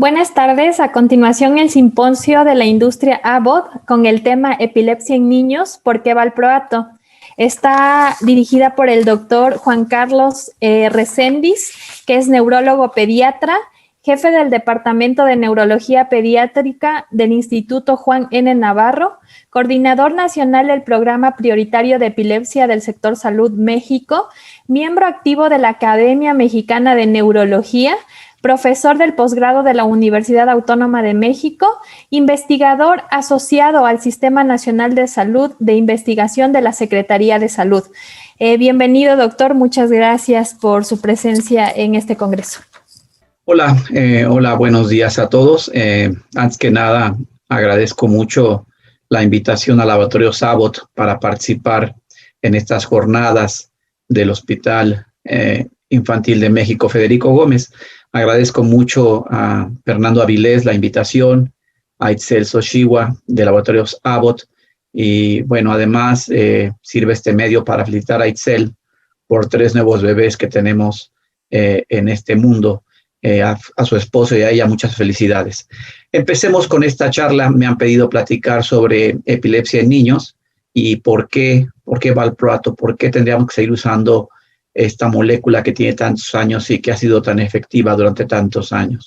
Buenas tardes. A continuación, el simposio de la industria Abbott con el tema Epilepsia en niños, ¿por qué valproato? Está dirigida por el doctor Juan Carlos Reséndiz, que es neurólogo pediatra, jefe del Departamento de Neurología Pediátrica del Instituto Juan N. Navarro, coordinador nacional del Programa Prioritario de Epilepsia del Sector Salud México, miembro activo de la Academia Mexicana de Neurología, profesor del posgrado de la Universidad Autónoma de México, investigador asociado al Sistema Nacional de Salud de Investigación de la Secretaría de Salud. Bienvenido, doctor. Muchas gracias por su presencia en este congreso. Hola, buenos días a todos. Antes que nada, agradezco mucho la invitación al Laboratorio Abbott para participar en estas jornadas del Hospital Infantil de México Federico Gómez. Agradezco mucho a Fernando Avilés la invitación, a Itzel Soshiwa de Laboratorios Abbott y bueno, además sirve este medio para felicitar a Itzel por 3 nuevos bebés que tenemos en este mundo. A su esposo y a ella muchas felicidades. Empecemos con esta charla. Me han pedido platicar sobre epilepsia en niños y por qué valproato, por qué tendríamos que seguir usando esta molécula que tiene tantos años y que ha sido tan efectiva durante tantos años.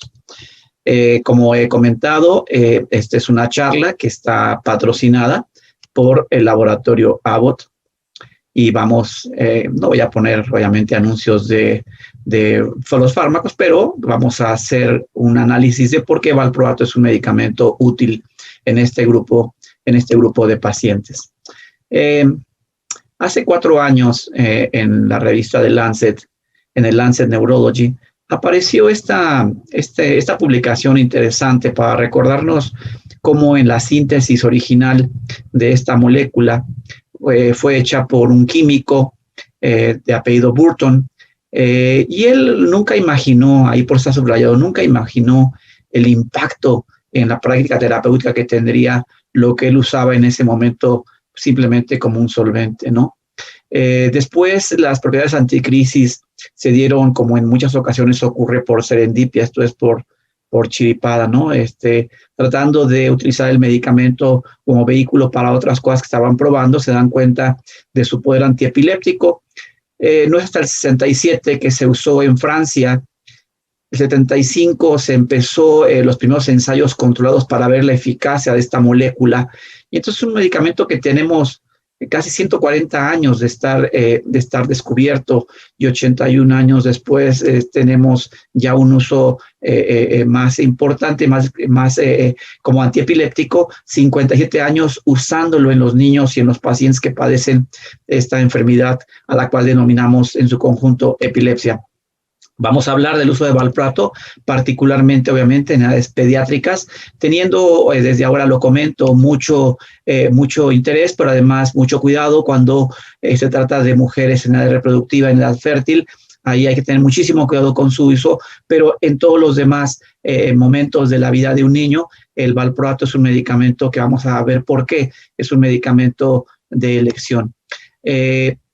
Como he comentado, esta es una charla que está patrocinada por el Laboratorio Abbott y vamos, no voy a poner obviamente anuncios de los fármacos, pero vamos a hacer un análisis de por qué valproato es un medicamento útil en este grupo de pacientes. Hace 4 años, en la revista de Lancet, en el Lancet Neurology, apareció esta publicación interesante para recordarnos cómo en la síntesis original de esta molécula fue hecha por un químico de apellido Burton, y él nunca imaginó, ahí por estar subrayado, nunca imaginó el impacto en la práctica terapéutica que tendría lo que él usaba en ese momento simplemente como un solvente, ¿no? Después las propiedades anticrisis se dieron, como en muchas ocasiones ocurre, por serendipia, esto es por chiripada, ¿no? Tratando de utilizar el medicamento como vehículo para otras cosas que estaban probando, se dan cuenta de su poder antiepiléptico. No es hasta el 67 que se usó en Francia. El 75 se empezó los primeros ensayos controlados para ver la eficacia de esta molécula. Y entonces es un medicamento que tenemos casi 140 años de estar descubierto, y 81 años después tenemos ya un uso más importante, más como antiepiléptico, 57 años usándolo en los niños y en los pacientes que padecen esta enfermedad a la cual denominamos en su conjunto epilepsia. Vamos a hablar del uso de valproato, particularmente, obviamente, en edades pediátricas, teniendo, desde ahora lo comento, mucho interés, pero además mucho cuidado cuando se trata de mujeres en edad reproductiva, en edad fértil. Ahí hay que tener muchísimo cuidado con su uso, pero en todos los demás momentos de la vida de un niño, el valproato es un medicamento que vamos a ver por qué es un medicamento de elección.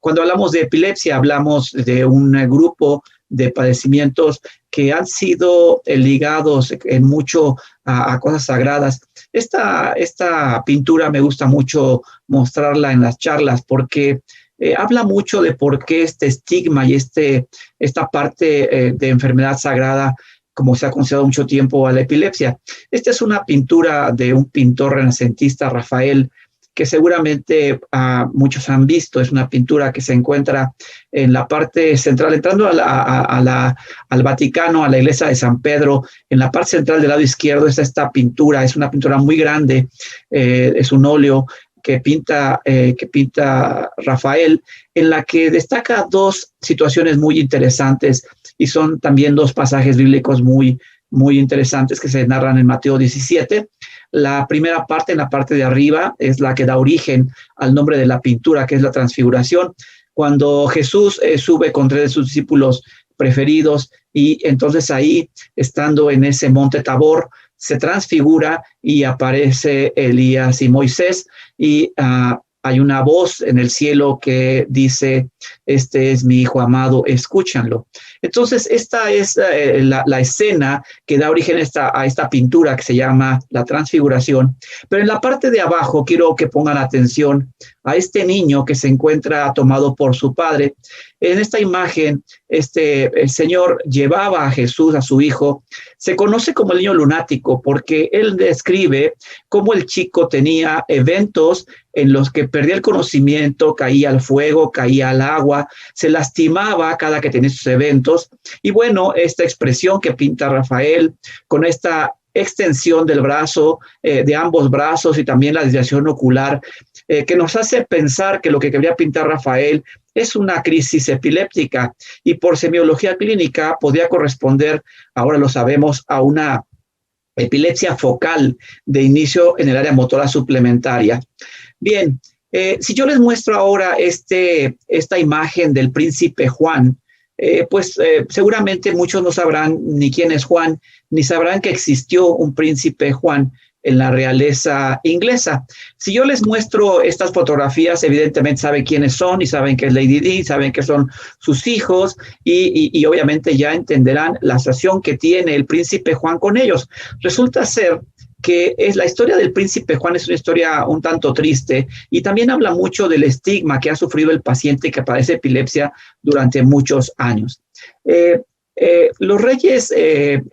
Cuando hablamos de epilepsia, hablamos de un grupo de padecimientos que han sido ligados en mucho a cosas sagradas. Esta pintura me gusta mucho mostrarla en las charlas porque habla mucho de por qué este estigma y esta parte de enfermedad sagrada, como se ha considerado mucho tiempo a la epilepsia. Esta es una pintura de un pintor renacentista, Rafael, que seguramente muchos han visto. Es una pintura que se encuentra en la parte central, entrando al Vaticano, a la iglesia de San Pedro. En la parte central del lado izquierdo está esta pintura. Es una pintura muy grande, es un óleo que pinta Rafael, en la que destaca 2 situaciones muy interesantes, y son también 2 pasajes bíblicos muy interesantes que se narran en Mateo 17. La primera parte, en la parte de arriba, es la que da origen al nombre de la pintura, que es la transfiguración, cuando Jesús sube con 3 de sus discípulos preferidos, y entonces ahí, estando en ese monte Tabor, se transfigura y aparece Elías y Moisés, y hay una voz en el cielo que dice este es mi hijo amado, escúchanlo. Entonces, esta es la escena que da origen a esta pintura que se llama La Transfiguración. Pero en la parte de abajo quiero que pongan atención a este niño que se encuentra tomado por su padre. En esta imagen, el Señor llevaba a Jesús, a su hijo. Se conoce como el niño lunático porque él describe cómo el chico tenía eventos en los que perdía el conocimiento, caía al fuego, caía al agua, se lastimaba cada que tenía esos eventos. Y bueno, esta expresión que pinta Rafael con esta extensión del brazo, de ambos brazos, y también la desviación ocular, que nos hace pensar que lo que quería pintar Rafael es una crisis epiléptica, y por semiología clínica podría corresponder, ahora lo sabemos, a una epilepsia focal de inicio en el área motora suplementaria. Bien, si yo les muestro ahora esta imagen del príncipe Juan, seguramente muchos no sabrán ni quién es Juan, ni sabrán que existió un príncipe Juan en la realeza inglesa. Si yo les muestro estas fotografías, evidentemente saben quiénes son y saben que es Lady Di, saben que son sus hijos y obviamente ya entenderán la asociación que tiene el príncipe Juan con ellos. Resulta ser que la historia del príncipe Juan es una historia un tanto triste y también habla mucho del estigma que ha sufrido el paciente que padece epilepsia durante muchos años. Los reyes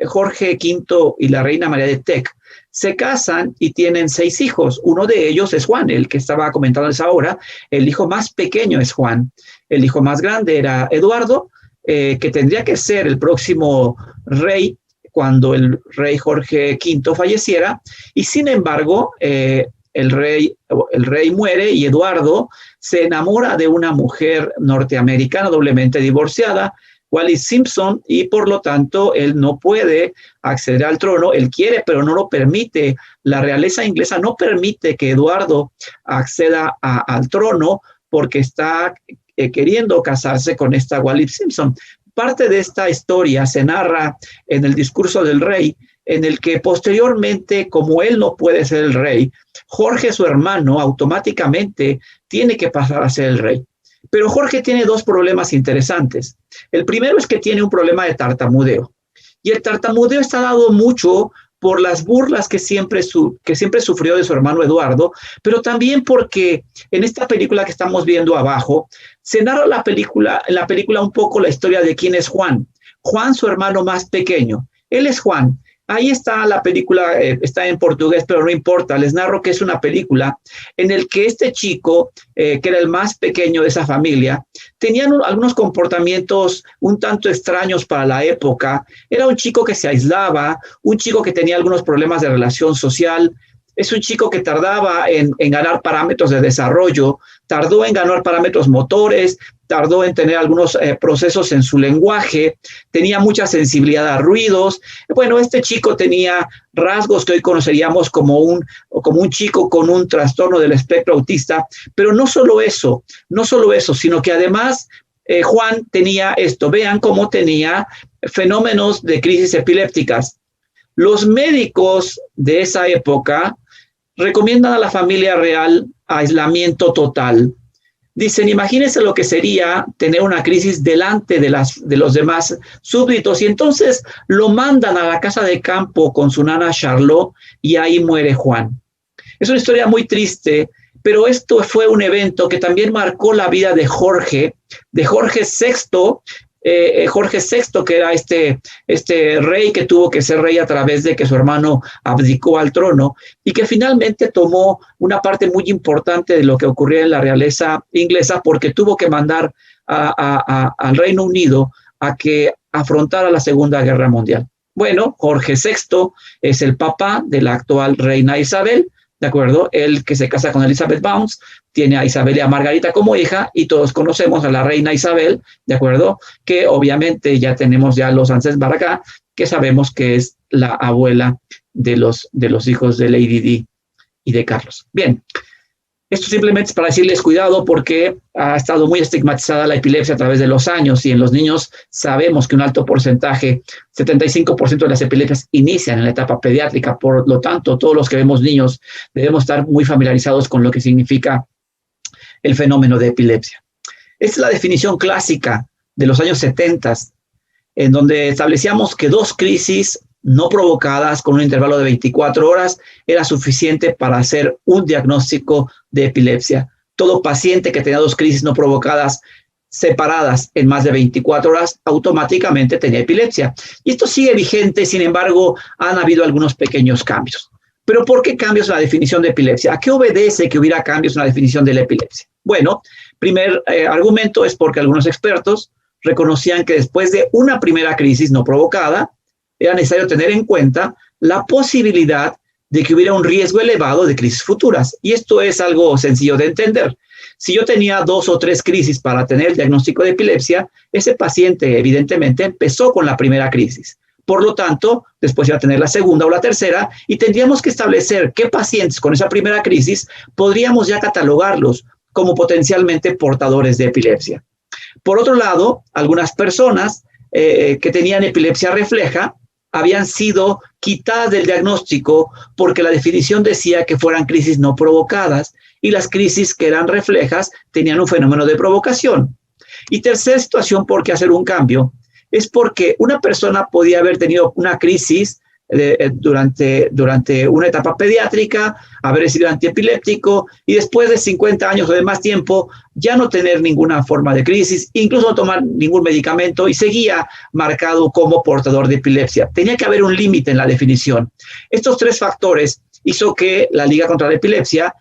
Jorge V y la reina María de Teck se casan y tienen 6 hijos. Uno de ellos es Juan, el que estaba comentándoles ahora. El hijo más pequeño es Juan. El hijo más grande era Eduardo, que tendría que ser el próximo rey cuando el rey Jorge V falleciera. Y sin embargo, el rey muere y Eduardo se enamora de una mujer norteamericana doblemente divorciada, Wallis Simpson, y por lo tanto él no puede acceder al trono. Él quiere, pero no lo permite. La realeza inglesa no permite que Eduardo acceda al trono porque está queriendo casarse con esta Wallis Simpson. Parte de esta historia se narra en el discurso del rey, en el que posteriormente, como él no puede ser el rey, Jorge, su hermano, automáticamente tiene que pasar a ser el rey. Pero Jorge tiene 2 problemas interesantes. El primero es que tiene un problema de tartamudeo. Y el tartamudeo está dado mucho por las burlas que siempre sufrió de su hermano Eduardo, pero también porque en esta película que estamos viendo abajo, se narra en la película un poco la historia de quién es Juan. Juan, su hermano más pequeño. Él es Juan. Ahí está la película, está en portugués, pero no importa. Les narro que es una película en el que este chico, que era el más pequeño de esa familia, tenía algunos comportamientos un tanto extraños para la época. Era un chico que se aislaba, un chico que tenía algunos problemas de relación social. Es un chico que tardaba en ganar parámetros de desarrollo, tardó en ganar parámetros motores, tardó en tener algunos procesos en su lenguaje, tenía mucha sensibilidad a ruidos. Bueno, este chico tenía rasgos que hoy conoceríamos como un chico con un trastorno del espectro autista, pero no solo eso, sino que además Juan tenía esto. Vean cómo tenía fenómenos de crisis epilépticas. Los médicos de esa época recomiendan a la familia real aislamiento total. Dicen, imagínense lo que sería tener una crisis delante de los demás súbditos, y entonces lo mandan a la casa de campo con su nana Charlotte y ahí muere Juan. Es una historia muy triste, pero esto fue un evento que también marcó la vida de Jorge VI, Jorge VI, que era este rey que tuvo que ser rey a través de que su hermano abdicó al trono y que finalmente tomó una parte muy importante de lo que ocurría en la realeza inglesa porque tuvo que mandar al Reino Unido a que afrontara la Segunda Guerra Mundial. Bueno, Jorge VI es el papá de la actual reina Isabel, ¿de acuerdo? Él que se casa con Elizabeth Bounds, tiene a Isabel y a Margarita como hija, y todos conocemos a la reina Isabel, ¿de acuerdo? Que obviamente ya tenemos ya los ancestros para acá, que sabemos que es la abuela de los hijos de Lady Di y de Carlos. Bien, esto simplemente es para decirles cuidado porque ha estado muy estigmatizada la epilepsia a través de los años y en los niños sabemos que un alto porcentaje, 75% de las epilepsias inician en la etapa pediátrica. Por lo tanto, todos los que vemos niños debemos estar muy familiarizados con lo que significa el fenómeno de epilepsia. Esta es la definición clásica de los años 70, en donde establecíamos que 2 crisis no provocadas con un intervalo de 24 horas era suficiente para hacer un diagnóstico de epilepsia. Todo paciente que tenía 2 crisis no provocadas separadas en más de 24 horas automáticamente tenía epilepsia. Y esto sigue vigente, sin embargo, han habido algunos pequeños cambios. ¿Pero por qué cambios en la definición de epilepsia? ¿A qué obedece que hubiera cambios en la definición de la epilepsia? Bueno, primer argumento es porque algunos expertos reconocían que después de una primera crisis no provocada, era necesario tener en cuenta la posibilidad de que hubiera un riesgo elevado de crisis futuras. Y esto es algo sencillo de entender. Si yo tenía 2 o 3 crisis para tener el diagnóstico de epilepsia, ese paciente evidentemente empezó con la primera crisis. Por lo tanto, después iba a tener la segunda o la tercera y tendríamos que establecer qué pacientes con esa primera crisis podríamos ya catalogarlos como potencialmente portadores de epilepsia. Por otro lado, algunas personas que tenían epilepsia refleja habían sido quitadas del diagnóstico porque la definición decía que fueran crisis no provocadas y las crisis que eran reflejas tenían un fenómeno de provocación. Y tercera situación por qué hacer un cambio es porque una persona podía haber tenido una crisis durante una etapa pediátrica, haber recibido antiepiléptico y después de 50 años o de más tiempo ya no tener ninguna forma de crisis, incluso no tomar ningún medicamento y seguía marcado como portador de epilepsia. Tenía que haber un límite en la definición. Estos 3 factores hizo que la Liga contra la Epilepsia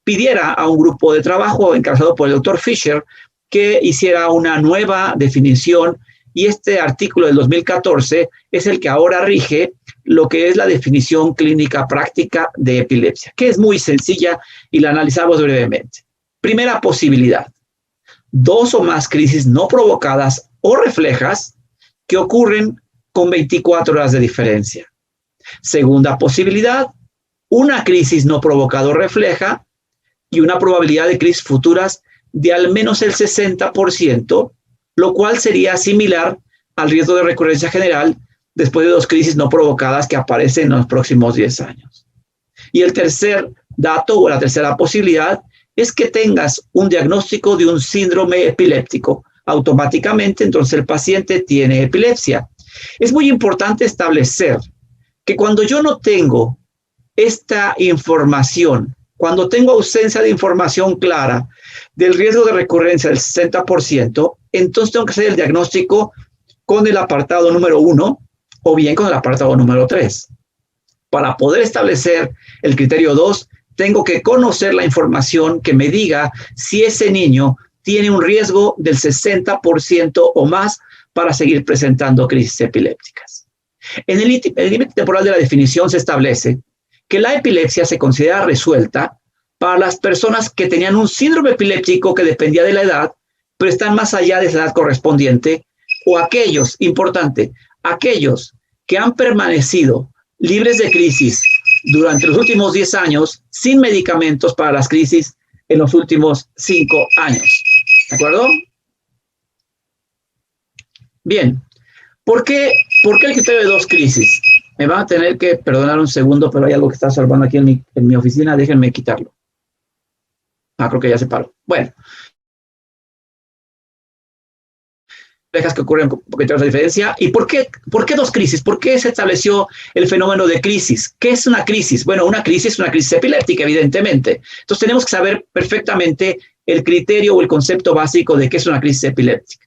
pidiera a un grupo de trabajo encabezado por el doctor Fisher que hiciera una nueva definición. Y este artículo del 2014 es el que ahora rige lo que es la definición clínica práctica de epilepsia, que es muy sencilla y la analizamos brevemente. Primera posibilidad, 2 o más crisis no provocadas o reflejas que ocurren con 24 horas de diferencia. Segunda posibilidad, una crisis no provocada o refleja y una probabilidad de crisis futuras de al menos el 60%, lo cual sería similar al riesgo de recurrencia general después de 2 crisis no provocadas que aparecen en los próximos 10 años. Y el tercer dato o la tercera posibilidad es que tengas un diagnóstico de un síndrome epiléptico. Automáticamente, entonces el paciente tiene epilepsia. Es muy importante establecer que cuando yo no tengo esta información, cuando tengo ausencia de información clara del riesgo de recurrencia del 60%, entonces tengo que hacer el diagnóstico con el apartado número 1 o bien con el apartado número 3. Para poder establecer el criterio 2, tengo que conocer la información que me diga si ese niño tiene un riesgo del 60% o más para seguir presentando crisis epilépticas. En el límite temporal de la definición se establece que la epilepsia se considera resuelta para las personas que tenían un síndrome epiléptico que dependía de la edad, pero están más allá de esa edad correspondiente, o aquellos, importante, aquellos que han permanecido libres de crisis durante los últimos 10 años sin medicamentos para las crisis en los últimos 5 años. ¿De acuerdo? Bien. ¿Por qué el criterio de 2 crisis? Me van a tener que perdonar un segundo, pero hay algo que está salvando aquí en mi oficina. Déjenme quitarlo. Creo que ya se paró. Bueno. Que ocurren con poquito de diferencia. ¿Y por qué 2 crisis? ¿Por qué se estableció el fenómeno de crisis? ¿Qué es una crisis? Bueno, una crisis es una crisis epiléptica, evidentemente. Entonces tenemos que saber perfectamente el criterio o el concepto básico de qué es una crisis epiléptica.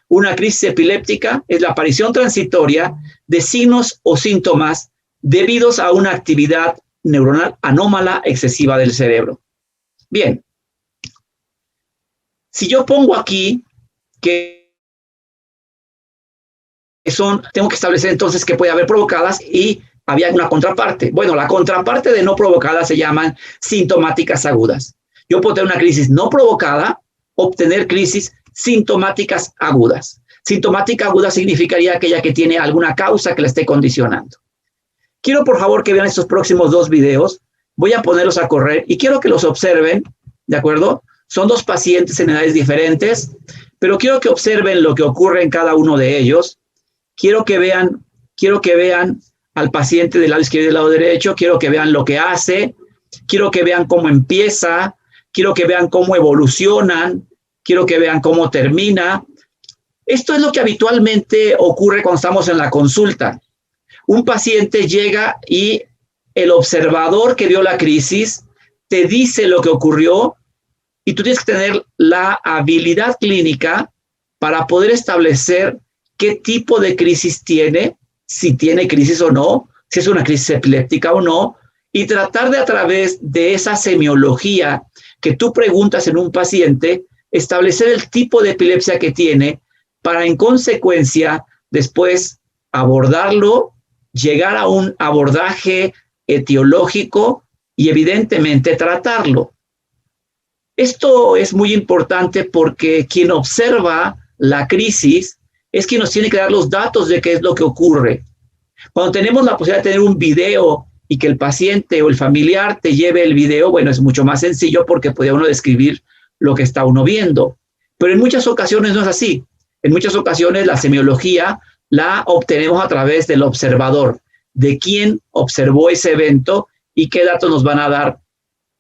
Una crisis epiléptica es la aparición transitoria de signos o síntomas debidos a una actividad neuronal anómala excesiva del cerebro. Bien. Si yo pongo aquí que tengo que establecer entonces que puede haber provocadas y había una contraparte. Bueno, la contraparte de no provocadas se llaman sintomáticas agudas. Yo puedo tener una crisis no provocada, obtener crisis sintomáticas agudas. Sintomática aguda significaría aquella que tiene alguna causa que la esté condicionando. Quiero, por favor, que vean estos próximos 2 videos. Voy a ponerlos a correr y quiero que los observen, ¿de acuerdo? Son 2 pacientes en edades diferentes, pero quiero que observen lo que ocurre en cada uno de ellos. Quiero que vean al paciente del lado izquierdo y del lado derecho, quiero que vean lo que hace, quiero que vean cómo empieza, quiero que vean cómo evolucionan, quiero que vean cómo termina. Esto es lo que habitualmente ocurre cuando estamos en la consulta. Un paciente llega y el observador que vio la crisis te dice lo que ocurrió y tú tienes que tener la habilidad clínica para poder establecer qué tipo de crisis tiene, si tiene crisis o no, si es una crisis epiléptica o no, y tratar de a través de esa semiología que tú preguntas en un paciente, establecer el tipo de epilepsia que tiene para en consecuencia después abordarlo, llegar a un abordaje etiológico y evidentemente tratarlo. Esto es muy importante porque quien observa la crisis es quien nos tiene que dar los datos de qué es lo que ocurre. Cuando tenemos la posibilidad de tener un video y que el paciente o el familiar te lleve el video, bueno, es mucho más sencillo porque puede uno describir lo que está uno viendo. Pero en muchas ocasiones no es así. En muchas ocasiones la semiología la obtenemos a través del observador, de quién observó ese evento y qué datos nos van a dar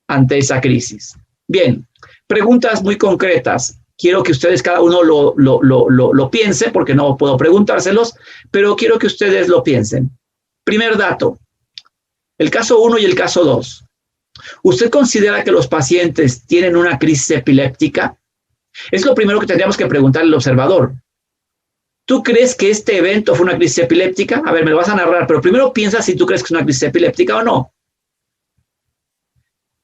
ante esa crisis. Bien, preguntas muy concretas. Quiero que ustedes cada uno lo piense, porque no puedo preguntárselos, pero quiero que ustedes lo piensen. Primer dato, el caso 1 y el caso 2. ¿Usted considera que los pacientes tienen una crisis epiléptica? Es lo primero que tendríamos que preguntarle al observador. ¿Tú crees que este evento fue una crisis epiléptica? A ver, me lo vas a narrar, pero primero piensa si tú crees que es una crisis epiléptica o no.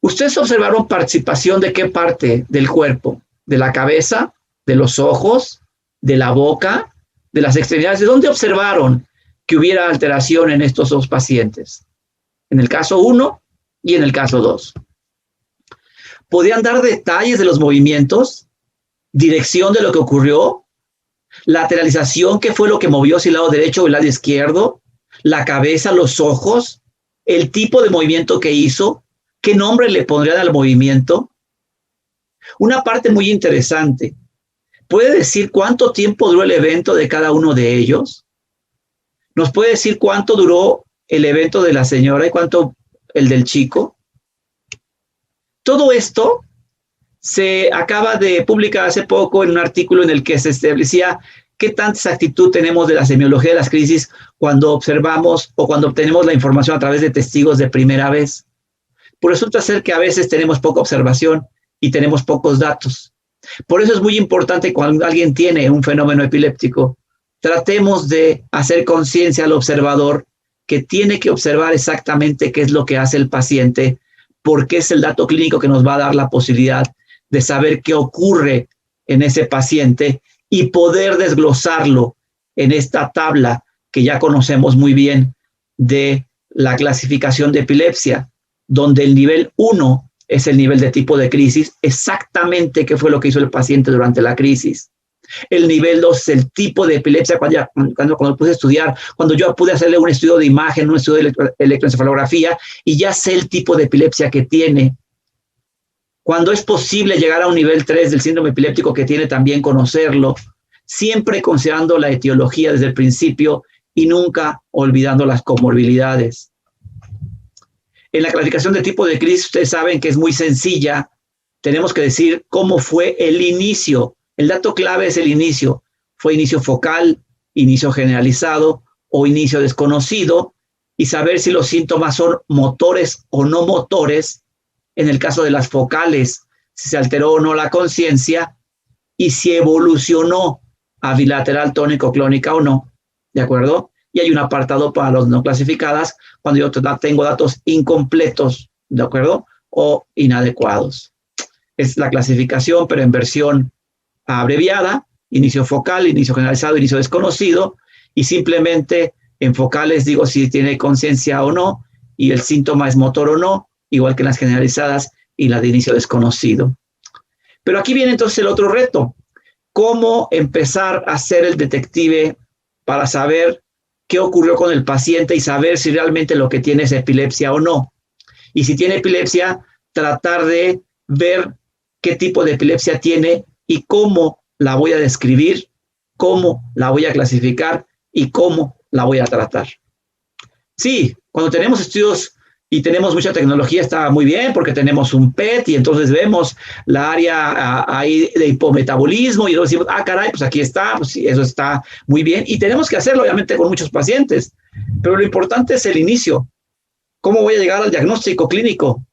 ¿Ustedes observaron participación de qué parte del cuerpo? ¿De la cabeza? ¿De los ojos? ¿De la boca? ¿De las extremidades? ¿De dónde observaron que hubiera alteración en estos dos pacientes? En el caso 1 y en el caso 2. ¿Podían dar detalles de los movimientos? ¿Dirección de lo que ocurrió? ¿Lateralización? ¿Qué fue lo que movió si el lado derecho o el lado izquierdo? ¿La cabeza, los ojos? ¿El tipo de movimiento que hizo? ¿Qué nombre le pondrían al movimiento? Una parte muy interesante. ¿Puede decir cuánto tiempo duró el evento de cada uno de ellos? ¿Nos puede decir cuánto duró el evento de la señora y cuánto el del chico? Todo esto se acaba de publicar hace poco en un artículo en el que se establecía qué tanta exactitud tenemos de la semiología de las crisis cuando observamos o cuando obtenemos la información a través de testigos de primera vez. Pues resulta ser que a veces tenemos poca observación y tenemos pocos datos. Por eso es muy importante cuando alguien tiene un fenómeno epiléptico, tratemos de hacer conciencia al observador que tiene que observar exactamente qué es lo que hace el paciente, porque es el dato clínico que nos va a dar la posibilidad de saber qué ocurre en ese paciente y poder desglosarlo en esta tabla que ya conocemos muy bien de la clasificación de epilepsia, donde el nivel 1 es el nivel de tipo de crisis, exactamente qué fue lo que hizo el paciente durante la crisis. El nivel 2 es el tipo de epilepsia cuando pude estudiar, cuando yo pude hacerle un estudio de imagen, un estudio de electroencefalografía y ya sé el tipo de epilepsia que tiene. Cuando es posible llegar a un nivel 3 del síndrome epiléptico que tiene, también conocerlo, siempre considerando la etiología desde el principio y nunca olvidando las comorbilidades. En la clasificación de tipo de crisis, ustedes saben que es muy sencilla. Tenemos que decir cómo fue el inicio. El dato clave es el inicio. ¿Fue inicio focal, inicio generalizado o inicio desconocido? Y saber si los síntomas son motores o no motores. En el caso de las focales, si se alteró o no la conciencia y si evolucionó a bilateral tónico-clónica o no. ¿De acuerdo? Y hay un apartado para los no clasificadas cuando yo tengo datos incompletos, ¿de acuerdo? O inadecuados. Es la clasificación, pero en versión abreviada, inicio focal, inicio generalizado, inicio desconocido, y simplemente en focales digo si tiene conciencia o no, y el síntoma es motor o no, igual que en las generalizadas y la de inicio desconocido. Pero aquí viene entonces el otro reto. ¿Cómo empezar a ser el detective para saber qué ocurrió con el paciente y saber si realmente lo que tiene es epilepsia o no? Y si tiene epilepsia, tratar de ver qué tipo de epilepsia tiene y cómo la voy a describir, cómo la voy a clasificar y cómo la voy a tratar. Sí, cuando tenemos estudios y tenemos mucha tecnología, está muy bien porque tenemos un PET y entonces vemos la área ahí de hipometabolismo y luego decimos, caray, pues aquí está, pues sí, eso está muy bien y tenemos que hacerlo obviamente con muchos pacientes, pero lo importante es el inicio. ¿Cómo voy a llegar al diagnóstico clínico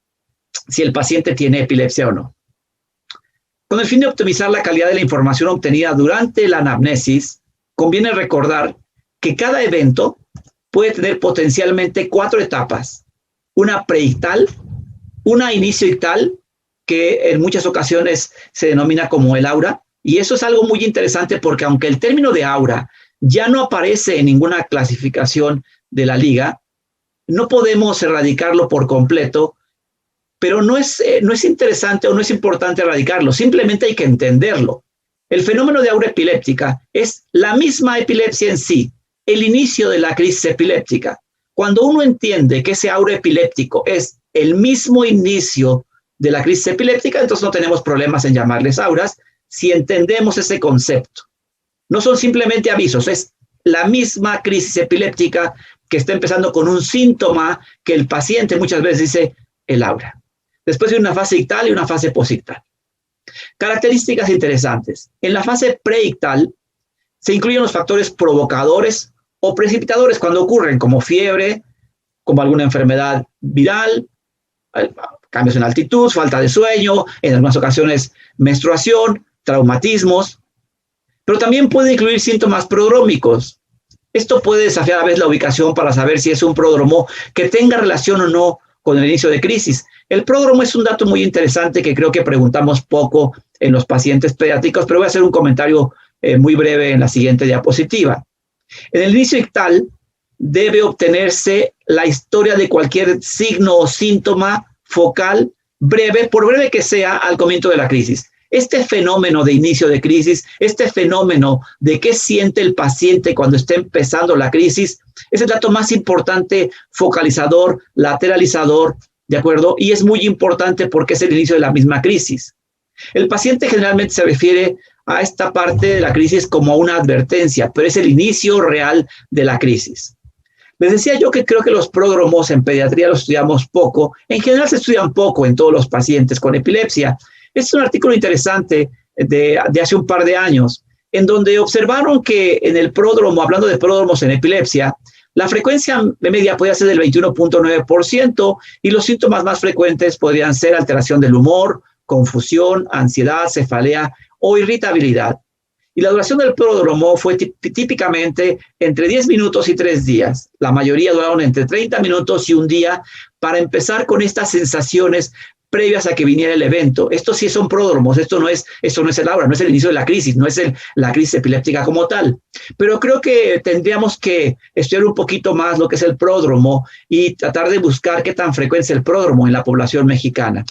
si el paciente tiene epilepsia o no? Con el fin de optimizar la calidad de la información obtenida durante la anamnesis, conviene recordar que cada evento puede tener potencialmente 4 etapas. Una preictal, una inicio ictal, que en muchas ocasiones se denomina como el aura, y eso es algo muy interesante porque aunque el término de aura ya no aparece en ninguna clasificación de la liga, no podemos erradicarlo por completo, pero no es interesante o no es importante erradicarlo, simplemente hay que entenderlo. El fenómeno de aura epiléptica es la misma epilepsia en sí, el inicio de la crisis epiléptica. Cuando uno entiende que ese aura epiléptico es el mismo inicio de la crisis epiléptica, entonces no tenemos problemas en llamarles auras si entendemos ese concepto. No son simplemente avisos, es la misma crisis epiléptica que está empezando con un síntoma que el paciente muchas veces dice el aura. Después hay una fase ictal y una fase posictal. Características interesantes. En la fase preictal se incluyen los factores provocadores o precipitadores cuando ocurren, como fiebre, como alguna enfermedad viral, cambios en altitud, falta de sueño, en algunas ocasiones menstruación, traumatismos, pero también puede incluir síntomas prodrómicos. Esto puede desafiar a veces la ubicación para saber si es un pródromo que tenga relación o no con el inicio de crisis. El pródromo es un dato muy interesante que creo que preguntamos poco en los pacientes pediátricos, pero voy a hacer un comentario muy breve en la siguiente diapositiva. En el inicio ictal debe obtenerse la historia de cualquier signo o síntoma focal breve, por breve que sea, al comienzo de la crisis. Este fenómeno de inicio de crisis, este fenómeno de qué siente el paciente cuando está empezando la crisis, es el dato más importante, focalizador, lateralizador, ¿de acuerdo? Y es muy importante porque es el inicio de la misma crisis. El paciente generalmente se refiere a esta parte de la crisis como una advertencia, pero es el inicio real de la crisis. Les decía yo que creo que los pródromos en pediatría los estudiamos poco. En general se estudian poco en todos los pacientes con epilepsia. Este es un artículo interesante de hace un par de años, en donde observaron que en el pródromo, hablando de pródromos en epilepsia, la frecuencia media podía ser del 21.9% y los síntomas más frecuentes podrían ser alteración del humor, confusión, ansiedad, cefalea o irritabilidad. Y la duración del pródromo fue típicamente entre 10 minutos y 3 días. La mayoría duraron entre 30 minutos y un día para empezar con estas sensaciones previas a que viniera el evento. Estos sí son pródromos, esto no es el aura, no es el inicio de la crisis, no es la crisis epiléptica como tal. Pero creo que tendríamos que estudiar un poquito más lo que es el pródromo y tratar de buscar qué tan frecuente es el pródromo en la población mexicana.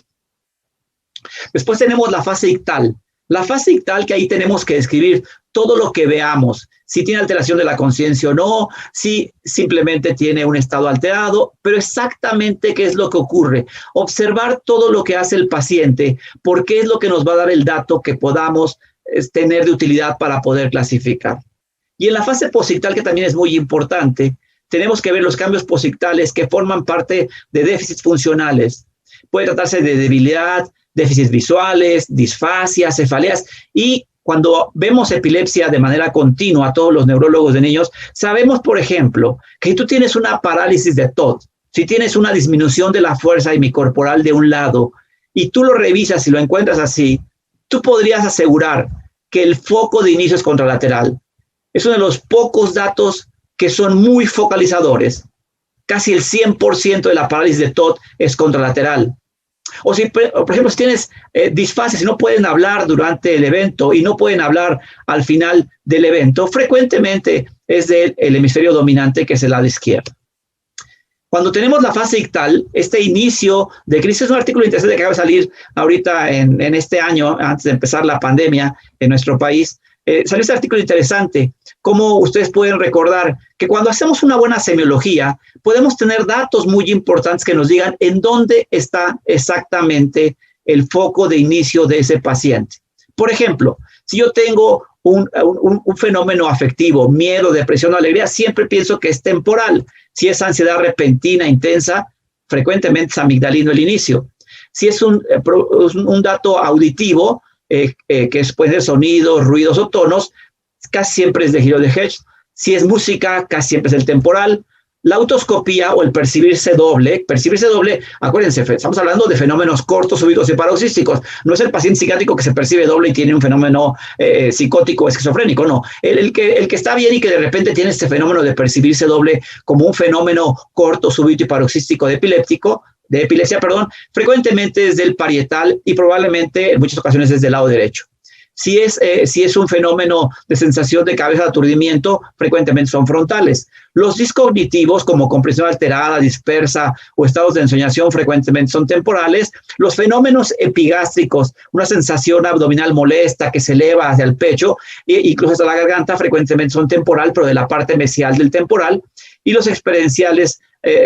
Después tenemos la fase ictal. La fase ictal, que ahí tenemos que describir todo lo que veamos, si tiene alteración de la conciencia o no, si simplemente tiene un estado alterado, pero exactamente qué es lo que ocurre. Observar todo lo que hace el paciente, porque es lo que nos va a dar el dato que podamos tener de utilidad para poder clasificar. Y en la fase posictal, que también es muy importante, tenemos que ver los cambios posictales que forman parte de déficits funcionales. Puede tratarse de debilidad, déficits visuales, disfasia, cefaleas, y cuando vemos epilepsia de manera continua a todos los neurólogos de niños, sabemos, por ejemplo, que si tú tienes una parálisis de Todd, si tienes una disminución de la fuerza hemicorporal de un lado, y tú lo revisas y lo encuentras así, tú podrías asegurar que el foco de inicio es contralateral. Es uno de los pocos datos que son muy focalizadores. Casi el 100% de la parálisis de Todd es contralateral. O si, por ejemplo, si tienes disfasias y no pueden hablar durante el evento y no pueden hablar al final del evento, frecuentemente es del hemisferio dominante, que es el lado izquierdo. Cuando tenemos la fase ictal, este inicio de crisis, es un artículo interesante que acaba de salir ahorita en este año, antes de empezar la pandemia en nuestro país. Salió este artículo interesante, como ustedes pueden recordar que cuando hacemos una buena semiología, podemos tener datos muy importantes que nos digan en dónde está exactamente el foco de inicio de ese paciente. Por ejemplo, si yo tengo un fenómeno afectivo, miedo, depresión o alegría, siempre pienso que es temporal. Si es ansiedad repentina, intensa, frecuentemente es amigdalino el inicio. Si es un dato auditivo, que puede ser sonidos, ruidos o tonos, casi siempre es de giro de Hertz. Si es música, casi siempre es el temporal. La autoscopía o el percibirse doble, acuérdense, estamos hablando de fenómenos cortos, súbitos y paroxísticos. No es el paciente psiquiátrico que se percibe doble y tiene un fenómeno psicótico o esquizofrénico, no. El que está bien y que de repente tiene este fenómeno de percibirse doble como un fenómeno corto, súbito y paroxístico de epilepsia, frecuentemente es del parietal y probablemente en muchas ocasiones es del lado derecho. Si es un fenómeno de sensación de cabeza de aturdimiento, frecuentemente son frontales. Los discognitivos, como comprensión alterada, dispersa o estados de ensoñación, frecuentemente son temporales. Los fenómenos epigástricos, una sensación abdominal molesta que se eleva hacia el pecho, incluso hasta la garganta, frecuentemente son temporal, pero de la parte mesial del temporal. Y los experienciales,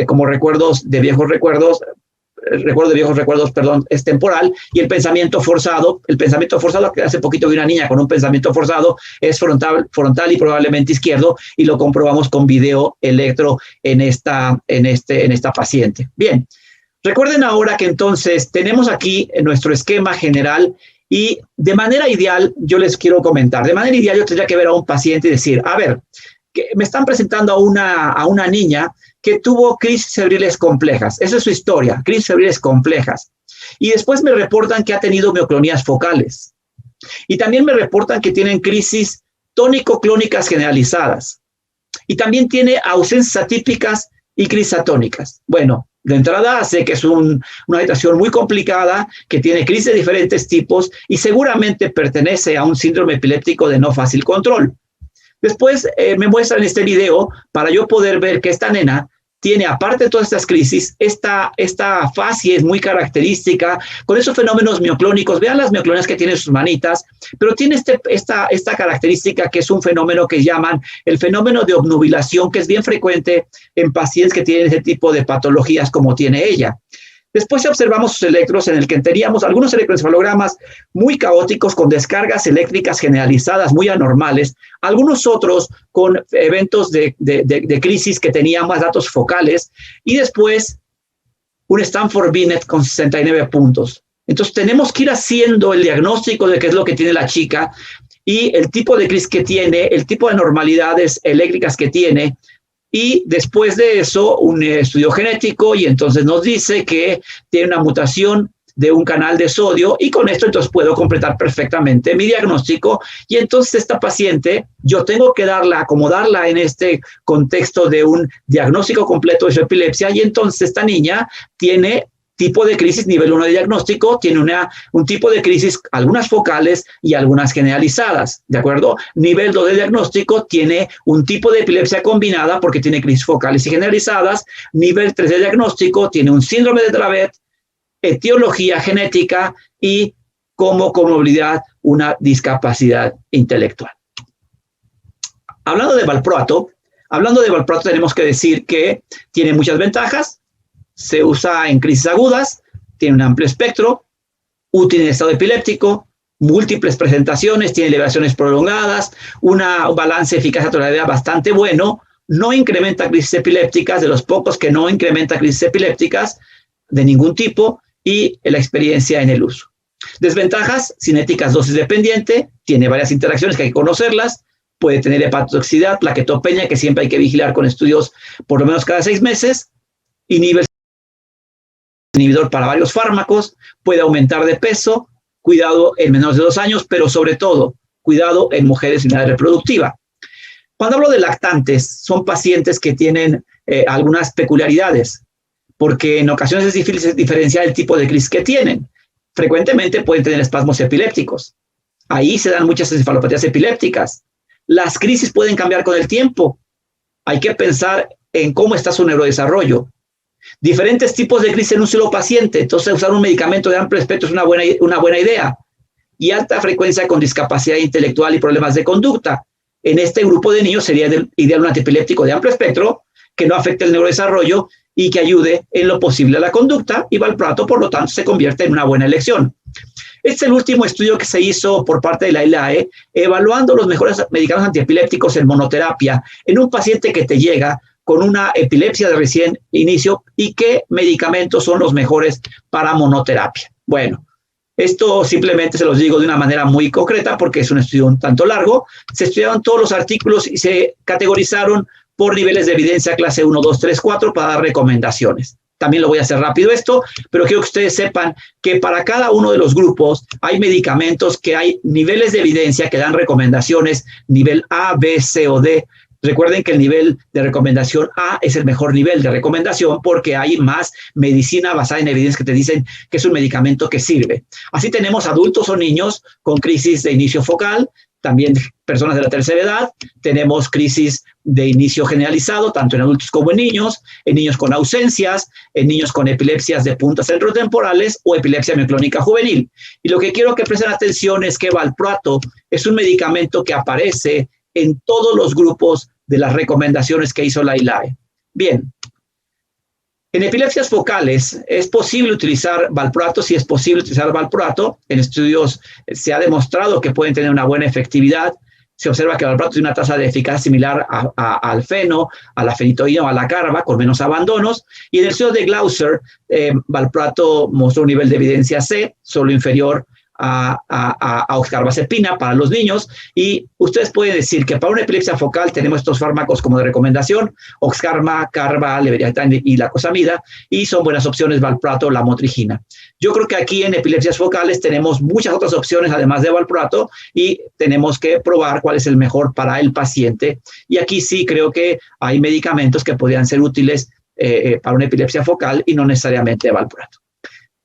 como recuerdos de viejos recuerdos, es temporal, y el pensamiento forzado, que hace poquito vi una niña con un pensamiento forzado, es frontal y probablemente izquierdo, y lo comprobamos con video electro en esta paciente. Bien, recuerden ahora que entonces tenemos aquí nuestro esquema general, y de manera ideal, yo les quiero comentar, yo tendría que ver a un paciente y decir, a ver, que me están presentando a una niña que tuvo crisis febriles complejas. Esa es su historia, crisis febriles complejas. Y después me reportan que ha tenido mioclonías focales. Y también me reportan que tienen crisis tónico-clónicas generalizadas. Y también tiene ausencias atípicas y crisis atónicas. Bueno, de entrada sé que es una agitación muy complicada, que tiene crisis de diferentes tipos y seguramente pertenece a un síndrome epiléptico de no fácil control. Después me muestran este video para yo poder ver que esta nena tiene, aparte de todas estas crisis, esta facie es muy característica, con esos fenómenos mioclónicos. Vean las mioclonías que tiene sus manitas, pero tiene esta característica que es un fenómeno que llaman el fenómeno de obnubilación, que es bien frecuente en pacientes que tienen ese tipo de patologías como tiene ella. Después observamos sus electros, en el que teníamos algunos electroencefalogramas muy caóticos con descargas eléctricas generalizadas muy anormales, algunos otros con eventos de crisis que tenían más datos focales, y después un Stanford Binet con 69 puntos. Entonces tenemos que ir haciendo el diagnóstico de qué es lo que tiene la chica y el tipo de crisis que tiene, el tipo de anormalidades eléctricas que tiene. Y después de eso, un estudio genético, y entonces nos dice que tiene una mutación de un canal de sodio, y con esto entonces puedo completar perfectamente mi diagnóstico. Y entonces esta paciente, yo tengo que acomodarla en este contexto de un diagnóstico completo de su epilepsia, y entonces esta niña tiene tipo de crisis nivel 1 de diagnóstico, tiene un tipo de crisis, algunas focales y algunas generalizadas, ¿de acuerdo? Nivel 2 de diagnóstico tiene un tipo de epilepsia combinada porque tiene crisis focales y generalizadas. Nivel 3 de diagnóstico tiene un síndrome de Dravet, etiología genética y como comorbilidad una discapacidad intelectual. Hablando de valproato tenemos que decir que tiene muchas ventajas. Se usa en crisis agudas, tiene un amplio espectro, útil en estado epiléptico, múltiples presentaciones, tiene elevaciones prolongadas, un balance eficacia-tolerabilidad bastante bueno, no incrementa crisis epilépticas, de los pocos que no incrementa crisis epilépticas de ningún tipo, y la experiencia en el uso. Desventajas: cinéticas dosis dependiente, tiene varias interacciones que hay que conocerlas, puede tener hepatotoxicidad, plaquetopenia, que siempre hay que vigilar con estudios por lo menos cada 6 meses, inhibidor para varios fármacos, puede aumentar de peso, cuidado en menores de 2 años, pero sobre todo, cuidado en mujeres en edad reproductiva. Cuando hablo de lactantes, son pacientes que tienen algunas peculiaridades, porque en ocasiones es difícil diferenciar el tipo de crisis que tienen. Frecuentemente pueden tener espasmos epilépticos. Ahí se dan muchas encefalopatías epilépticas. Las crisis pueden cambiar con el tiempo. Hay que pensar en cómo está su neurodesarrollo. Diferentes tipos de crisis en un solo paciente, entonces usar un medicamento de amplio espectro es una buena idea. Y alta frecuencia con discapacidad intelectual y problemas de conducta. En este grupo de niños sería ideal un antiepiléptico de amplio espectro que no afecte el neurodesarrollo y que ayude en lo posible a la conducta, y valproato, por lo tanto, se convierte en una buena elección. Este es el último estudio que se hizo por parte de la ILAE, evaluando los mejores medicamentos antiepilépticos en monoterapia en un paciente que te llega con una epilepsia de recién inicio y qué medicamentos son los mejores para monoterapia. Bueno, esto simplemente se los digo de una manera muy concreta porque es un estudio un tanto largo. Se estudiaron todos los artículos y se categorizaron por niveles de evidencia clase 1, 2, 3, 4 para dar recomendaciones. También lo voy a hacer rápido esto, pero quiero que ustedes sepan que para cada uno de los grupos hay medicamentos que hay niveles de evidencia que dan recomendaciones, nivel A, B, C o D. Recuerden que el nivel de recomendación A es el mejor nivel de recomendación porque hay más medicina basada en evidencia que te dicen que es un medicamento que sirve. Así tenemos adultos o niños con crisis de inicio focal, también personas de la tercera edad, tenemos crisis de inicio generalizado, tanto en adultos como en niños con ausencias, en niños con epilepsias de puntas centrotemporales o epilepsia mioclónica juvenil. Y lo que quiero que presten atención es que valproato es un medicamento que aparece en todos los grupos de las recomendaciones que hizo la ILAE. Bien, en epilepsias focales es posible utilizar valproato, sí es posible utilizar valproato. En estudios se ha demostrado que pueden tener una buena efectividad. Se observa que valproato tiene una tasa de eficacia similar al feno, a la fenitoína o a la carba, con menos abandonos. Y en el estudio de Glauser, valproato mostró un nivel de evidencia C, solo inferior a oxcarbazepina para los niños, y ustedes pueden decir que para una epilepsia focal tenemos estos fármacos como de recomendación, oxcarba, carba, levetiracetam y lacosamida, y son buenas opciones valproato, lamotrigina. Yo creo que aquí en epilepsias focales tenemos muchas otras opciones además de valproato y tenemos que probar cuál es el mejor para el paciente, y aquí sí creo que hay medicamentos que podrían ser útiles para una epilepsia focal y no necesariamente valproato.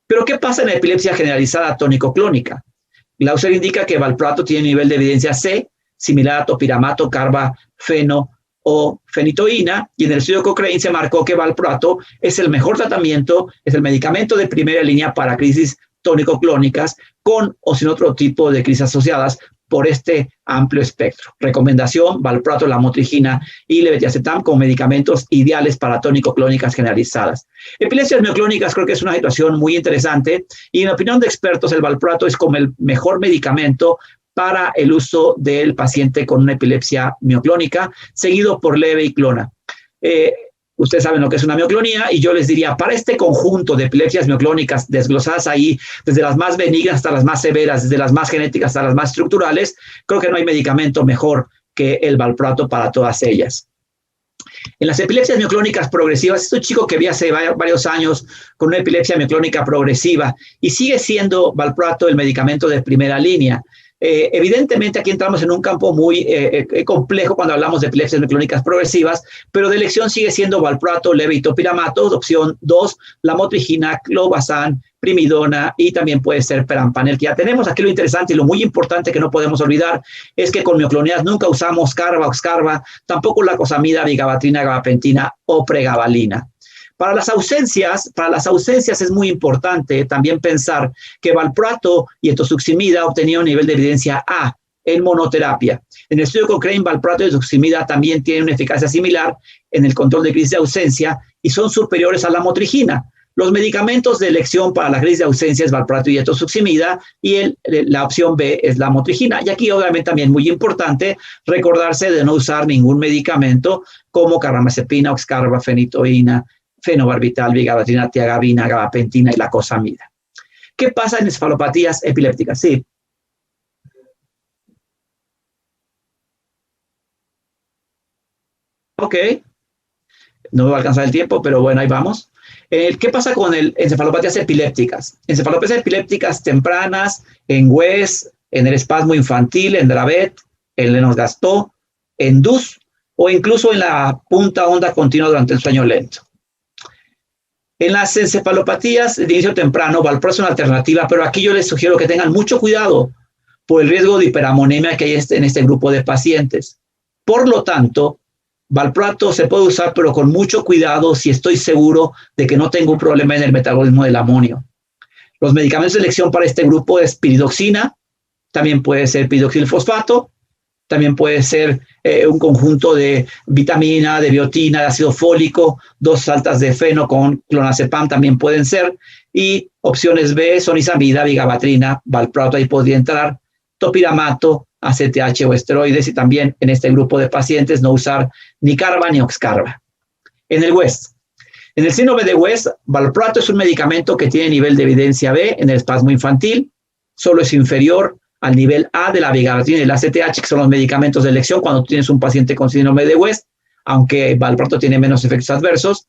Pero ¿qué pasa en la epilepsia generalizada tónico-clónica? Glauser indica que valproato tiene nivel de evidencia C, similar a topiramato, carba, feno o fenitoína, y en el estudio Cochrane se marcó que valproato es el mejor tratamiento, es el medicamento de primera línea para crisis tónico-clónicas con o sin otro tipo de crisis asociadas por este amplio espectro. Recomendación, valproato, lamotrigina y levetiracetam como medicamentos ideales para tónico-clónicas generalizadas. Epilepsias mioclónicas creo que es una situación muy interesante y en opinión de expertos el valproato es como el mejor medicamento para el uso del paciente con una epilepsia mioclónica, seguido por leve y clona. Ustedes saben lo que es una mioclonía y yo les diría, para este conjunto de epilepsias mioclónicas desglosadas ahí, desde las más benignas hasta las más severas, desde las más genéticas hasta las más estructurales, creo que no hay medicamento mejor que el valproato para todas ellas. En las epilepsias mioclónicas progresivas, este chico que vi hace varios años con una epilepsia mioclónica progresiva y sigue siendo valproato el medicamento de primera línea. Evidentemente aquí entramos en un campo muy complejo cuando hablamos de epilepsias mioclónicas progresivas, pero de elección sigue siendo valproato, leve y topiramato, opción 2, lamotrigina, clobazam, primidona y también puede ser perampanel, que ya tenemos. Aquí lo interesante y lo muy importante que no podemos olvidar es que con mioclonías nunca usamos carba, oxcarba, tampoco lacosamida, vigabatrina, gabapentina o pregabalina. Para las ausencias es muy importante también pensar que valproato y etosuximida obtenían un nivel de evidencia A en monoterapia. En el estudio Cochrane, valproato y etosuximida también tienen una eficacia similar en el control de crisis de ausencia y son superiores a la lamotrigina. Los medicamentos de elección para la crisis de ausencia es valproato y etosuximida y la opción B es la lamotrigina. Y aquí obviamente también muy importante recordarse de no usar ningún medicamento como carbamazepina, oxcarba, fenitoína, fenobarbital, vigabatrina, tiagabina, gabapentina y lacosamida. ¿Qué pasa en encefalopatías epilépticas? Sí. Ok. No me va a alcanzar el tiempo, pero bueno, ahí vamos. ¿Qué pasa con encefalopatías epilépticas? Encefalopatías epilépticas tempranas, en West, en el espasmo infantil, en Dravet, en Lennox-Gastaut, en DUS o incluso en la punta onda continua durante el sueño lento. En las encefalopatías de inicio temprano, valproato es una alternativa, pero aquí yo les sugiero que tengan mucho cuidado por el riesgo de hiperamonemia que hay en este grupo de pacientes. Por lo tanto, valproato se puede usar, pero con mucho cuidado si estoy seguro de que no tengo un problema en el metabolismo del amonio. Los medicamentos de elección para este grupo es piridoxina, también puede ser piridoxilfosfato, también puede ser un conjunto de vitamina, de biotina, de ácido fólico, dosis altas de feno con clonazepam también pueden ser. Y opciones B son isamida, vigabatrina, valproato, ahí podría entrar, topiramato, ACTH o esteroides y también en este grupo de pacientes no usar ni carba ni oxcarba. En el West. En el síndrome de West, valproato es un medicamento que tiene nivel de evidencia B en el espasmo infantil, solo es inferior al nivel A de la vigabatrin y el ACTH, que son los medicamentos de elección cuando tienes un paciente con síndrome de West, aunque valproato tiene menos efectos adversos.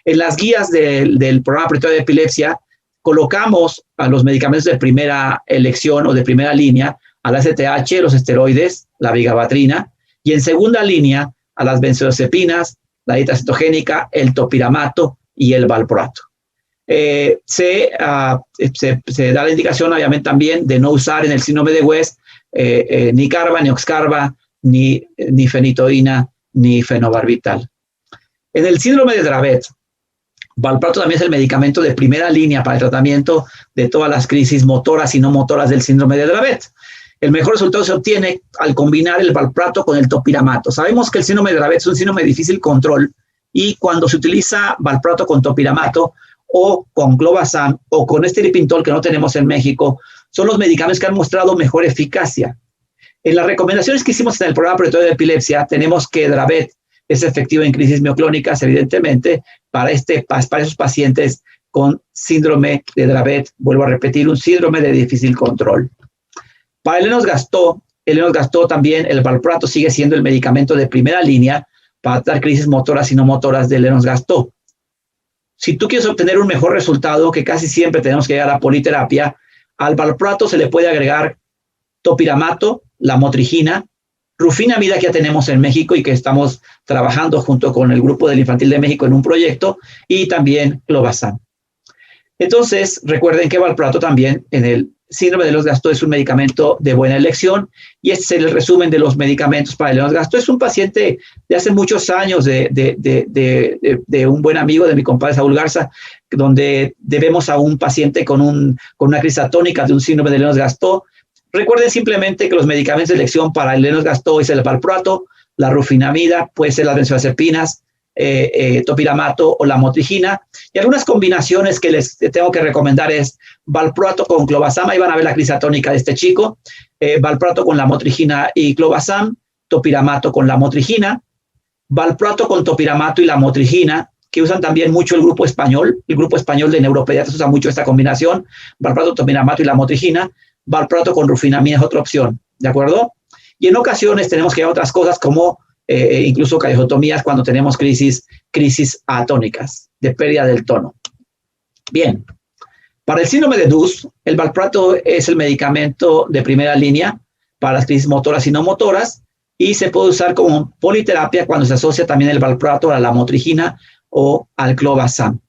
En las guías del programa prioritario de epilepsia, colocamos a los medicamentos de primera elección o de primera línea, al ACTH, los esteroides, la vigabatrina, y en segunda línea a las benzodiazepinas, la dieta cetogénica, el topiramato y el valproato. Se da la indicación, obviamente, también de no usar en el síndrome de West ni carba, ni oxcarba, ni fenitoína, ni fenobarbital. En el síndrome de Dravet, valproato también es el medicamento de primera línea para el tratamiento de todas las crisis motoras y no motoras del síndrome de Dravet. El mejor resultado se obtiene al combinar el valproato con el topiramato. Sabemos que el síndrome de Dravet es un síndrome de difícil control y cuando se utiliza valproato con topiramato o con clobazam o con esteripintol, que no tenemos en México, son los medicamentos que han mostrado mejor eficacia. En las recomendaciones que hicimos en el programa prioritario de epilepsia, tenemos que Dravet es efectivo en crisis mioclónicas, evidentemente, para esos pacientes con síndrome de Dravet, vuelvo a repetir, un síndrome de difícil control. Para el Lennox-Gastaut también el valproato sigue siendo el medicamento de primera línea para tratar crisis motoras y no motoras del Lennox-Gastaut. Si tú quieres obtener un mejor resultado, que casi siempre tenemos que llegar a politerapia, al valproato se le puede agregar topiramato, lamotrigina, rufinamida que ya tenemos en México y que estamos trabajando junto con el Grupo del Infantil de México en un proyecto, y también clobazam. Entonces, recuerden que valproato también en el síndrome de Lennox-Gastaut es un medicamento de buena elección, y este es el resumen de los medicamentos para el Lennox-Gastaut. Es un paciente de hace muchos años de un buen amigo de mi compadre Saúl Garza, donde debemos a un paciente con una crisis atónica de un síndrome de Lennox-Gastaut. Recuerden simplemente que los medicamentos de elección para el Lennox-Gastaut es el valproato, la rufinamida, puede ser las benzodiazepinas, topiramato o la motrigina, y algunas combinaciones que les tengo que recomendar es valproato con clobazam. Ahí van a ver la crisis atónica de este chico, valproato con la motrigina y clobazam, topiramato con la motrigina, valproato con topiramato y la motrigina, que usan también mucho el grupo español de neuropediatras usa mucho esta combinación, valproato, topiramato y la motrigina. Valproato con rufinamida es otra opción, ¿de acuerdo? Y en ocasiones tenemos que ir a otras cosas como incluso callosotomías cuando tenemos crisis atónicas de pérdida del tono. Bien, para el síndrome de DUS, el valproato es el medicamento de primera línea para las crisis motoras y no motoras, y se puede usar como politerapia cuando se asocia también el valproato a la lamotrigina o al clobazam.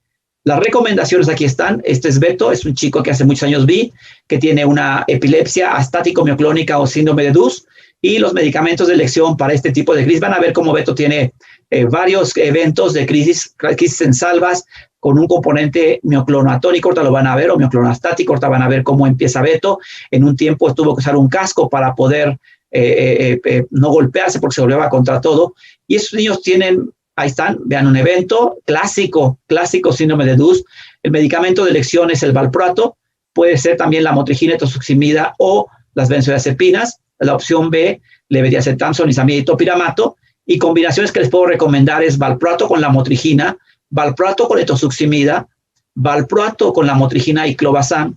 Las recomendaciones aquí están. Este es Beto, es un chico que hace muchos años vi, que tiene una epilepsia astático-mioclónica o síndrome de DUS, y los medicamentos de elección para este tipo de crisis. Van a ver cómo Beto tiene varios eventos de crisis en salvas con un componente mioclonoatónico, ahorita lo van a ver, o mioclonoastático, ahorita van a ver cómo empieza Beto. En un tiempo tuvo que usar un casco para poder no golpearse porque se golpeaba contra todo, y esos niños tienen... Ahí están, vean un evento clásico síndrome de DUS. El medicamento de elección es el valproato, puede ser también la motrigina, etosuximida o las benzodiazepinas. La opción B, levetiracetam, sonizamida y topiramato. Y combinaciones que les puedo recomendar es valproato con la motrigina, valproato con etosuximida, valproato con la motrigina y clobazam,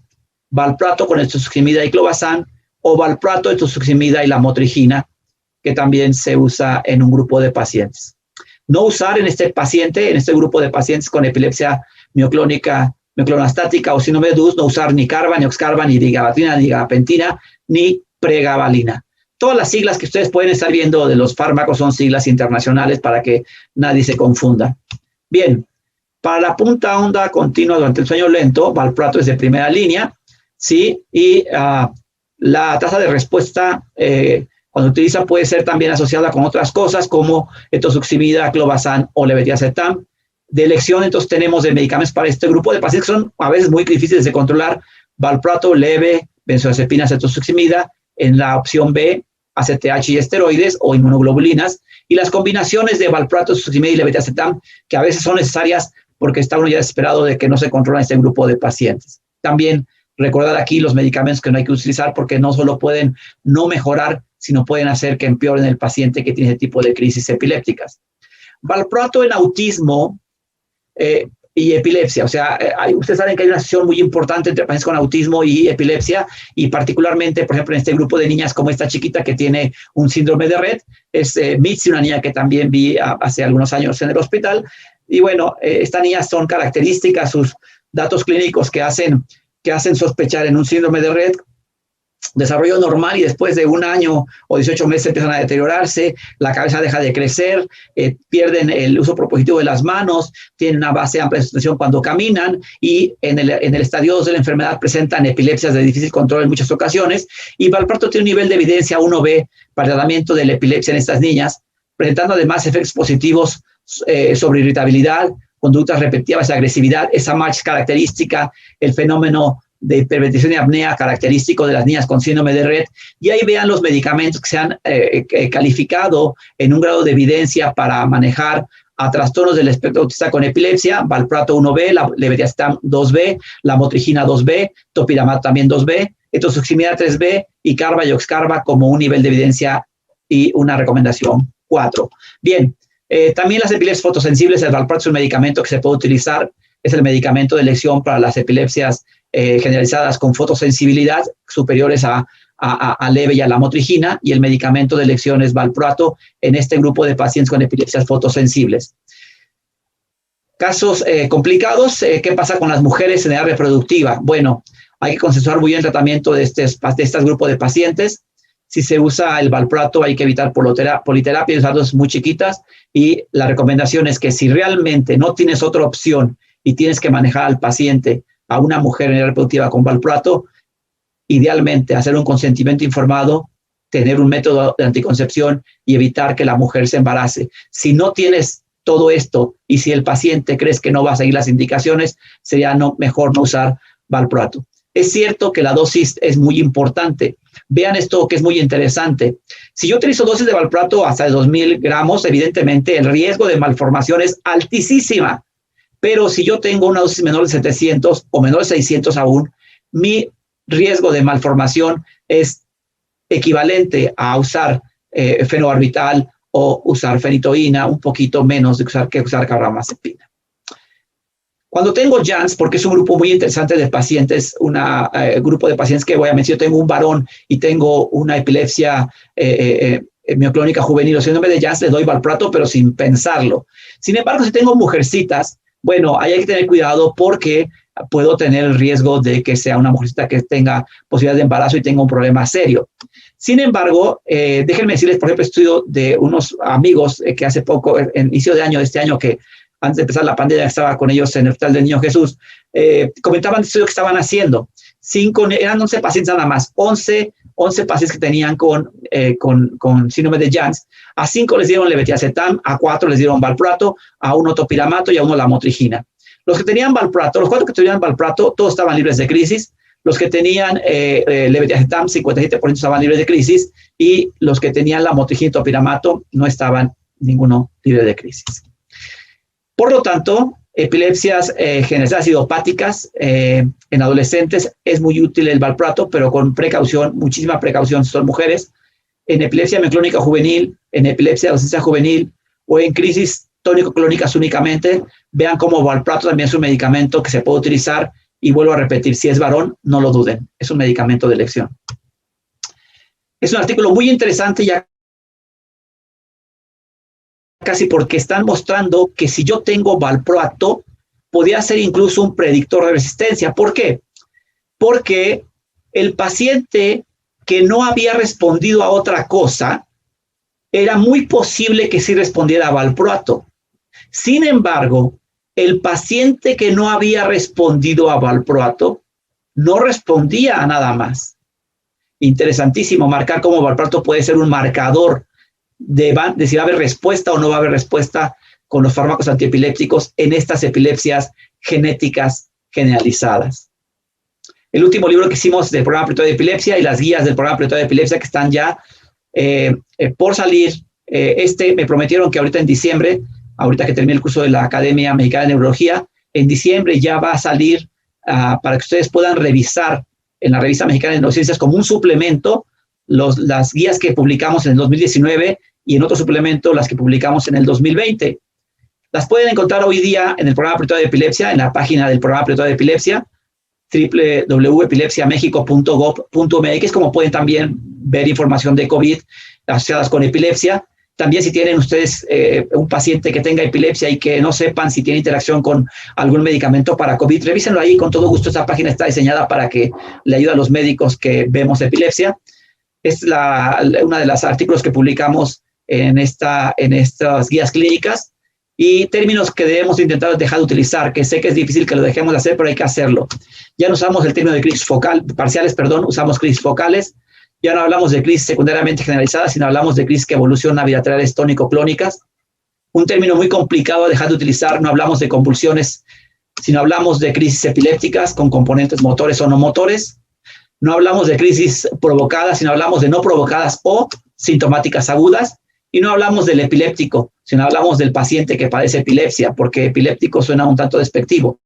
valproato con etosuximida y clobazam, o valproato, etosuximida y la motrigina, que también se usa en un grupo de pacientes. No usar en este grupo de pacientes con epilepsia mioclónica, mioclonoastática o síndrome de DUS, no usar ni carba, ni oxcarba, ni vigabatrina, ni gabapentina, ni pregabalina. Todas las siglas que ustedes pueden estar viendo de los fármacos son siglas internacionales para que nadie se confunda. Bien, para la punta onda continua durante el sueño lento, valproato es de primera línea, ¿sí? Y la tasa de respuesta cuando utiliza puede ser también asociada con otras cosas como etosuximida, clobazam o levetiracetam. De elección, entonces, tenemos de medicamentos para este grupo de pacientes que son a veces muy difíciles de controlar: valproato, leve, benzodiazepinas, etosuximida. En la opción B, ACTH y esteroides o inmunoglobulinas. Y las combinaciones de valproato, etosuximida y levetiracetam, que a veces son necesarias porque está uno ya desesperado de que no se controla este grupo de pacientes. También recordar aquí los medicamentos que no hay que utilizar porque no solo pueden no mejorar, sino pueden hacer que empeoren el paciente que tiene ese tipo de crisis epilépticas. valproato en autismo y epilepsia. O sea, ustedes saben que hay una asociación muy importante entre pacientes con autismo y epilepsia, y particularmente, por ejemplo, en este grupo de niñas como esta chiquita que tiene un síndrome de Rett, es Mitzi, una niña que también vi hace algunos años en el hospital. Y bueno, estas niñas son características, sus datos clínicos que hacen sospechar en un síndrome de Rett. Desarrollo normal, y después de 1 año o 18 meses empiezan a deteriorarse, la cabeza deja de crecer, pierden el uso propositivo de las manos, tienen una base amplia de sustentación cuando caminan, y en el estadio 2 de la enfermedad presentan epilepsias de difícil control en muchas ocasiones. Y valproato tiene un nivel de evidencia 1B para el tratamiento de la epilepsia en estas niñas, presentando además efectos positivos sobre irritabilidad, conductas repetitivas y agresividad, esa marcha característica, el fenómeno de hiperventilación y apnea característico de las niñas con síndrome de Rett. Y ahí vean los medicamentos que se han calificado en un grado de evidencia para manejar a trastornos del espectro autista con epilepsia: valproato 1B, la levetiracetam 2B, la motrigina 2B, topiramato también 2B, etosuximida 3B y carba y oxcarba como un nivel de evidencia y una recomendación 4. Bien, también las epilepsias fotosensibles, el valproato es un medicamento que se puede utilizar, es el medicamento de elección para las epilepsias generalizadas con fotosensibilidad superiores a leve y a la motrigina, y el medicamento de elección es valproato en este grupo de pacientes con epilepsias fotosensibles. Casos complicados, ¿qué pasa con las mujeres en edad reproductiva? Bueno, hay que consensuar muy bien el tratamiento de este grupo de pacientes. Si se usa el valproato, hay que evitar politerapia y usar dosis muy chiquitas, y la recomendación es que si realmente no tienes otra opción y tienes que manejar al paciente, a una mujer en edad reproductiva con valproato, idealmente hacer un consentimiento informado, tener un método de anticoncepción y evitar que la mujer se embarace. Si no tienes todo esto y si el paciente crees que no va a seguir las indicaciones, sería mejor no usar valproato. Es cierto que la dosis es muy importante. Vean esto que es muy interesante. Si yo utilizo dosis de valproato hasta de 2,000 gramos, evidentemente el riesgo de malformación es altísima. Pero si yo tengo una dosis menor de 700 o menor de 600 aún, mi riesgo de malformación es equivalente a usar fenobarbital o usar fenitoína, un poquito menos de usar carbamazepina. Cuando tengo JANS, porque es un grupo muy interesante de pacientes, un grupo de pacientes que voy a mencionar, tengo un varón y tengo una epilepsia mioclónica juvenil o síndrome de JANS, le doy valproato, pero sin pensarlo. Sin embargo, si tengo mujercitas, bueno, ahí hay que tener cuidado porque puedo tener el riesgo de que sea una mujercita que tenga posibilidad de embarazo y tenga un problema serio. Sin embargo, déjenme decirles, por ejemplo, estudio de unos amigos que hace poco, en inicio de año, de este año, que antes de empezar la pandemia estaba con ellos en el Hospital del Niño Jesús, comentaban el estudio que estaban haciendo. Eran 11 pacientes nada más, 11 pacientes que tenían con síndrome de JANS. A 5 les dieron levetiracetam, a 4 les dieron valproato, a 1 topiramato y a 1 la motrigina. Los que tenían valproato, los 4 que tenían valproato, todos estaban libres de crisis. Los que tenían levetiracetam, 57% estaban libres de crisis, y los que tenían la motrigina y topiramato no estaban ninguno libre de crisis. Por lo tanto, epilepsias generalizadas idiopáticas en adolescentes es muy útil el valproato, pero con precaución, muchísima precaución si son mujeres. En epilepsia mioclónica juvenil, en epilepsia de adolescencia juvenil o en crisis tónico-clónicas únicamente, vean cómo valproato también es un medicamento que se puede utilizar, y vuelvo a repetir, si es varón, no lo duden, es un medicamento de elección. Es un artículo muy interesante ya casi porque están mostrando que si yo tengo valproato, podría ser incluso un predictor de resistencia. ¿Por qué? Porque el paciente que no había respondido a otra cosa, era muy posible que sí respondiera a valproato. Sin embargo, el paciente que no había respondido a valproato, no respondía a nada más. Interesantísimo marcar cómo valproato puede ser un marcador de si va a haber respuesta o no va a haber respuesta con los fármacos antiepilépticos en estas epilepsias genéticas generalizadas. El último libro que hicimos del programa Prioritario de Epilepsia y las guías del programa Prioritario de Epilepsia que están ya por salir, me prometieron que ahorita en diciembre, ahorita que termine el curso de la Academia Mexicana de Neurología, en diciembre ya va a salir para que ustedes puedan revisar en la Revista Mexicana de Neurociencias como un suplemento las guías que publicamos en el 2019 y en otro suplemento las que publicamos en el 2020. Las pueden encontrar hoy día en el programa prioritario de epilepsia, en la página del programa prioritario de epilepsia, www.epilepsiamexico.gov.mx, como pueden también ver información de COVID asociadas con epilepsia. También si tienen ustedes un paciente que tenga epilepsia y que no sepan si tiene interacción con algún medicamento para COVID, revísenlo ahí, con todo gusto. Esta página está diseñada para que le ayude a los médicos que vemos epilepsia. Es una de los artículos que publicamos en estas guías clínicas, y términos que debemos intentar dejar de utilizar, que sé que es difícil que lo dejemos de hacer, pero hay que hacerlo. Ya no usamos el término de crisis parciales, usamos crisis focales. Ya no hablamos de crisis secundariamente generalizadas, sino hablamos de crisis que evolucionan bilaterales tónico-clónicas. Un término muy complicado a dejar de utilizar, no hablamos de convulsiones, sino hablamos de crisis epilépticas con componentes motores o no motores. No hablamos de crisis provocadas, sino hablamos de no provocadas o sintomáticas agudas. Y no hablamos del epiléptico, sino hablamos del paciente que padece epilepsia, porque epiléptico suena un tanto despectivo.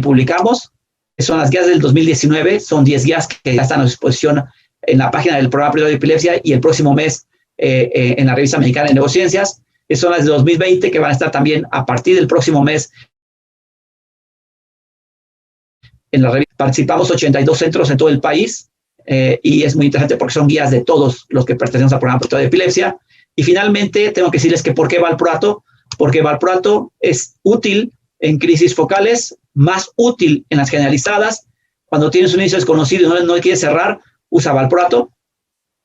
Publicamos, son las guías del 2019, son 10 guías que ya están a disposición en la página del programa prioritario de epilepsia, y el próximo mes en la revista mexicana de neurociencias. Son las de 2020, que van a estar también a partir del próximo mes en la revista. Participamos 82 centros en todo el país, y es muy interesante porque son guías de todos los que pertenecemos al programa prioritario de epilepsia. Y finalmente tengo que decirles que ¿por qué valproato? Porque valproato es útil en crisis focales, más útil en las generalizadas. Cuando tienes un inicio desconocido y no quieres cerrar, usa valproato.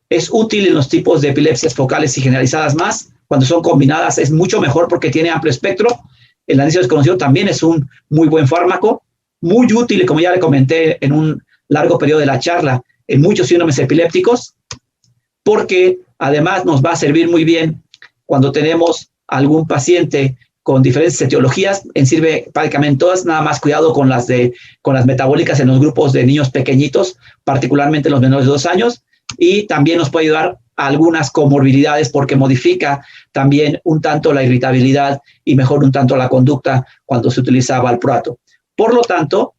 Es útil en los tipos de epilepsias focales y generalizadas más. Cuando son combinadas es mucho mejor porque tiene amplio espectro. El inicio desconocido también es un muy buen fármaco, muy útil, como ya le comenté en un largo periodo de la charla, en muchos síndromes epilépticos, porque además nos va a servir muy bien cuando tenemos algún paciente con diferentes etiologías. Sirve prácticamente todas, nada más cuidado con las metabólicas en los grupos de niños pequeñitos, particularmente los menores de 2 años, y también nos puede ayudar a algunas comorbilidades porque modifica también un tanto la irritabilidad y mejora un tanto la conducta cuando se utiliza valproato. Por lo tanto,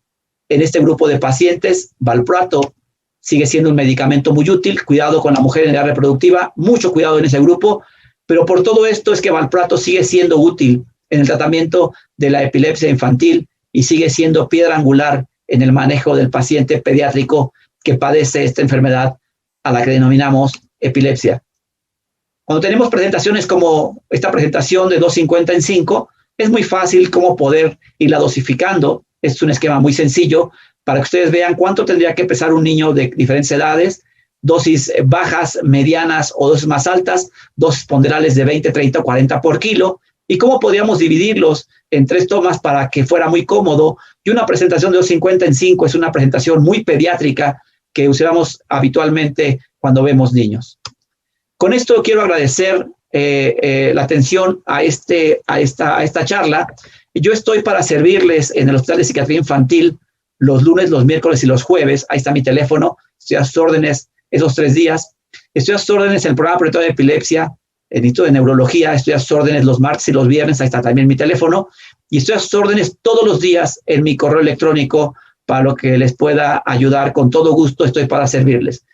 en este grupo de pacientes, valproato sigue siendo un medicamento muy útil. Cuidado con la mujer en edad reproductiva, mucho cuidado en ese grupo, pero por todo esto es que valproato sigue siendo útil en el tratamiento de la epilepsia infantil y sigue siendo piedra angular en el manejo del paciente pediátrico que padece esta enfermedad a la que denominamos epilepsia. Cuando tenemos presentaciones como esta presentación de 250 en 5, es muy fácil cómo poder irla dosificando. Es un esquema muy sencillo para que ustedes vean cuánto tendría que pesar un niño de diferentes edades, dosis bajas, medianas o dosis más altas, dosis ponderales de 20, 30 o 40 por kilo, y cómo podríamos dividirlos en 3 tomas para que fuera muy cómodo. Y una presentación de 250 en 5 es una presentación muy pediátrica que usamos habitualmente cuando vemos niños. Con esto quiero agradecer la atención a esta charla. Yo estoy para servirles en el Hospital de Psiquiatría Infantil los lunes, los miércoles y los jueves. Ahí está mi teléfono. Estoy a sus órdenes esos 3 días. Estoy a sus órdenes en el programa prioritario de epilepsia, el Instituto de Neurología. Estoy a sus órdenes los martes y los viernes. Ahí está también mi teléfono. Y estoy a sus órdenes todos los días en mi correo electrónico para lo que les pueda ayudar. Con todo gusto estoy para servirles.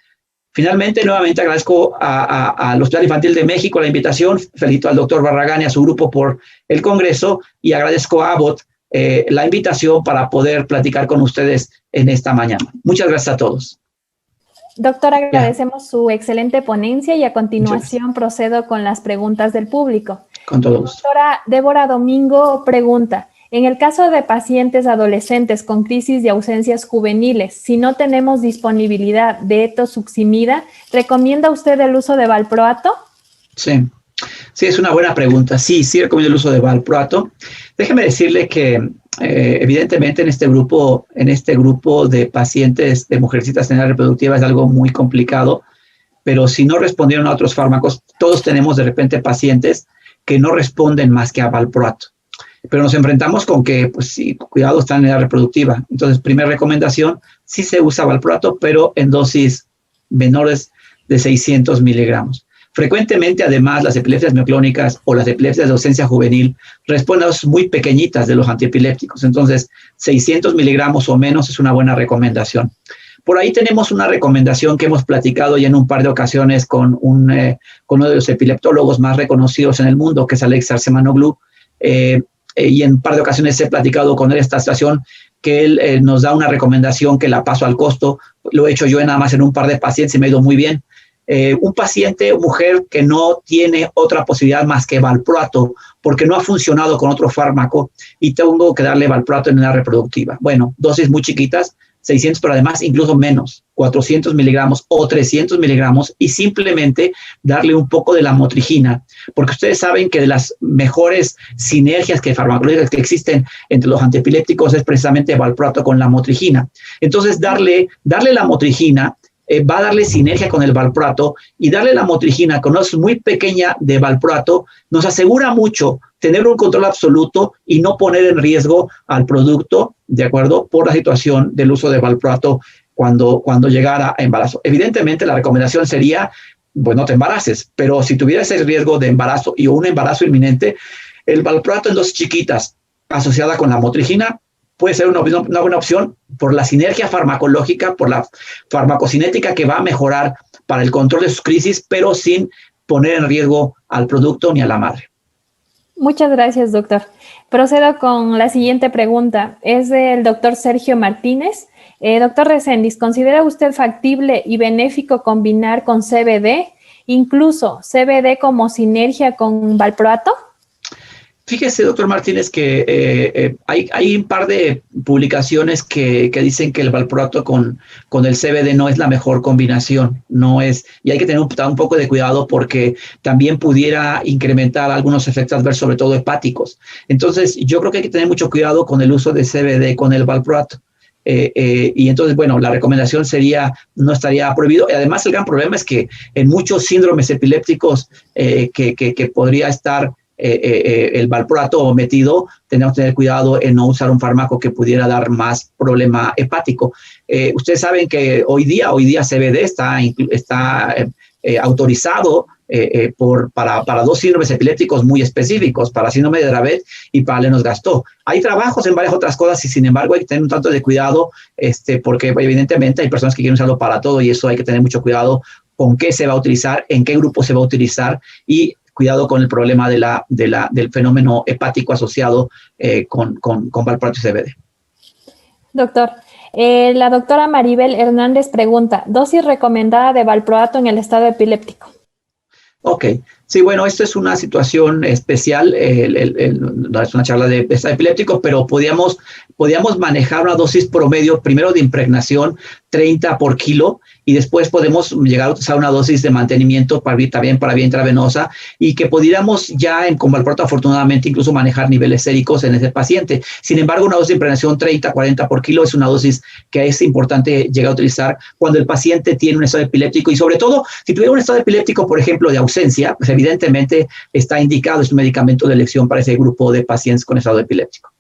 Finalmente, nuevamente agradezco al Hospital Infantil de México la invitación. Felicito al doctor Barragán y a su grupo por el congreso, y agradezco a Abbott la invitación para poder platicar con ustedes en esta mañana. Muchas gracias a todos. Doctor, agradecemos su excelente ponencia y a continuación procedo con las preguntas del público. Con todo gusto. Doctora Débora Domingo pregunta: en el caso de pacientes adolescentes con crisis de ausencias juveniles, si no tenemos disponibilidad de etosuximida, ¿recomienda usted el uso de valproato? Sí, es una buena pregunta. Sí, recomiendo el uso de valproato. Déjeme decirle que evidentemente en este grupo de pacientes de mujercitas en edad reproductiva es algo muy complicado, pero si no respondieron a otros fármacos, todos tenemos de repente pacientes que no responden más que a valproato. Pero nos enfrentamos con que, pues sí, cuidado, están en edad reproductiva. Entonces, primera recomendación, sí se usa valproato, pero en dosis menores de 600 miligramos. Frecuentemente, además, las epilepsias mioclónicas o las epilepsias de ausencia juvenil responden a dosis muy pequeñitas de los antiepilépticos. Entonces, 600 miligramos o menos es una buena recomendación. Por ahí tenemos una recomendación que hemos platicado ya en un par de ocasiones con uno de los epileptólogos más reconocidos en el mundo, que es Alex Arcemanoglu, y en un par de ocasiones he platicado con él esta situación, que él nos da una recomendación que la paso al costo. Lo he hecho yo nada más en un par de pacientes y me ha ido muy bien. Un paciente, mujer que no tiene otra posibilidad más que valproato, porque no ha funcionado con otro fármaco y tengo que darle valproato en edad reproductiva. Bueno, dosis muy chiquitas, 600, pero además incluso menos, 400 miligramos o 300 miligramos, y simplemente darle un poco de la motrigina, porque ustedes saben que de las mejores sinergias farmacológicas que existen entre los antiepilépticos es precisamente valproato con la motrigina. Entonces, darle la motrigina va a darle sinergia con el valproato, y darle la motrigina con una dosis muy pequeña de valproato nos asegura mucho tener un control absoluto y no poner en riesgo al producto, ¿de acuerdo?, por la situación del uso de valproato cuando llegara a embarazo. Evidentemente, la recomendación sería, pues no te embaraces, pero si tuvieras ese riesgo de embarazo y un embarazo inminente, el valproato en dosis chiquitas asociada con la motrigina puede ser una buena opción por la sinergia farmacológica, por la farmacocinética que va a mejorar para el control de sus crisis, pero sin poner en riesgo al producto ni a la madre. Muchas gracias, doctor. Procedo con la siguiente pregunta. Es del doctor Sergio Martínez. Doctor Reséndiz, ¿considera usted factible y benéfico combinar con CBD, incluso CBD como sinergia con valproato? Fíjese, doctor Martínez, que hay un par de publicaciones que dicen que el valproato con el CBD no es la mejor combinación, no es, y hay que tener un poco de cuidado porque también pudiera incrementar algunos efectos adversos, sobre todo hepáticos. Entonces, yo creo que hay que tener mucho cuidado con el uso de CBD con el valproato. Y entonces, bueno, la recomendación sería, no estaría prohibido. Y además, el gran problema es que en muchos síndromes epilépticos que podría estar el valproato metido, tenemos que tener cuidado en no usar un fármaco que pudiera dar más problema hepático. Ustedes saben que hoy día CBD está autorizado para dos síndromes epilépticos muy específicos, para síndrome de Dravet y para Lennox-Gastaut. Hay trabajos en varias otras cosas y sin embargo hay que tener un tanto de cuidado porque evidentemente hay personas que quieren usarlo para todo y eso hay que tener mucho cuidado con qué se va a utilizar, en qué grupo se va a utilizar y cuidado con el problema del fenómeno hepático asociado con valproato y CBD. Doctor, la doctora Maribel Hernández pregunta, ¿dosis recomendada de valproato en el estado epiléptico? Ok, sí, bueno, esto es una situación especial, no es una charla de estado epiléptico, pero podíamos manejar una dosis promedio, primero de impregnación, 30 por kilo, y después podemos llegar a usar una dosis de mantenimiento también para vía intravenosa, y que pudiéramos ya con valproato afortunadamente incluso manejar niveles séricos en ese paciente. Sin embargo, una dosis de impregnación 30, 40 por kilo es una dosis que es importante llegar a utilizar cuando el paciente tiene un estado epiléptico, y sobre todo, si tuviera un estado epiléptico, por ejemplo, de ausencia, pues evidentemente está indicado, es un medicamento de elección para ese grupo de pacientes con estado epiléptico.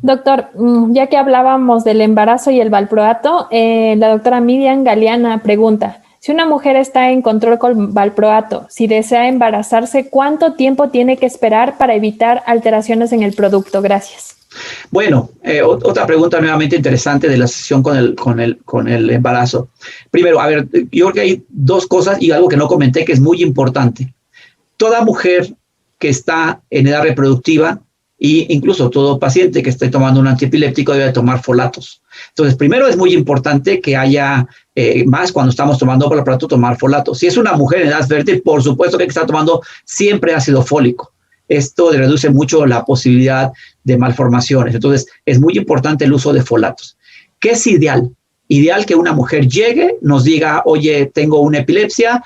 Doctor, ya que hablábamos del embarazo y el valproato, la doctora Miriam Galeana pregunta, si una mujer está en control con valproato, si desea embarazarse, ¿cuánto tiempo tiene que esperar para evitar alteraciones en el producto? Gracias. Bueno, otra pregunta nuevamente interesante de la sesión con el embarazo. Primero, a ver, yo creo que hay dos cosas y algo que no comenté que es muy importante. Toda mujer que está en edad reproductiva e incluso todo paciente que esté tomando un antiepiléptico debe tomar folatos. Entonces, primero es muy importante que haya, más cuando estamos tomando valproato, tomar folatos. Si es una mujer en edad fértil, por supuesto que hay que estar tomando siempre ácido fólico. Esto reduce mucho la posibilidad de malformaciones. Entonces, es muy importante el uso de folatos. ¿Qué es ideal? Ideal que una mujer llegue, nos diga, oye, tengo una epilepsia,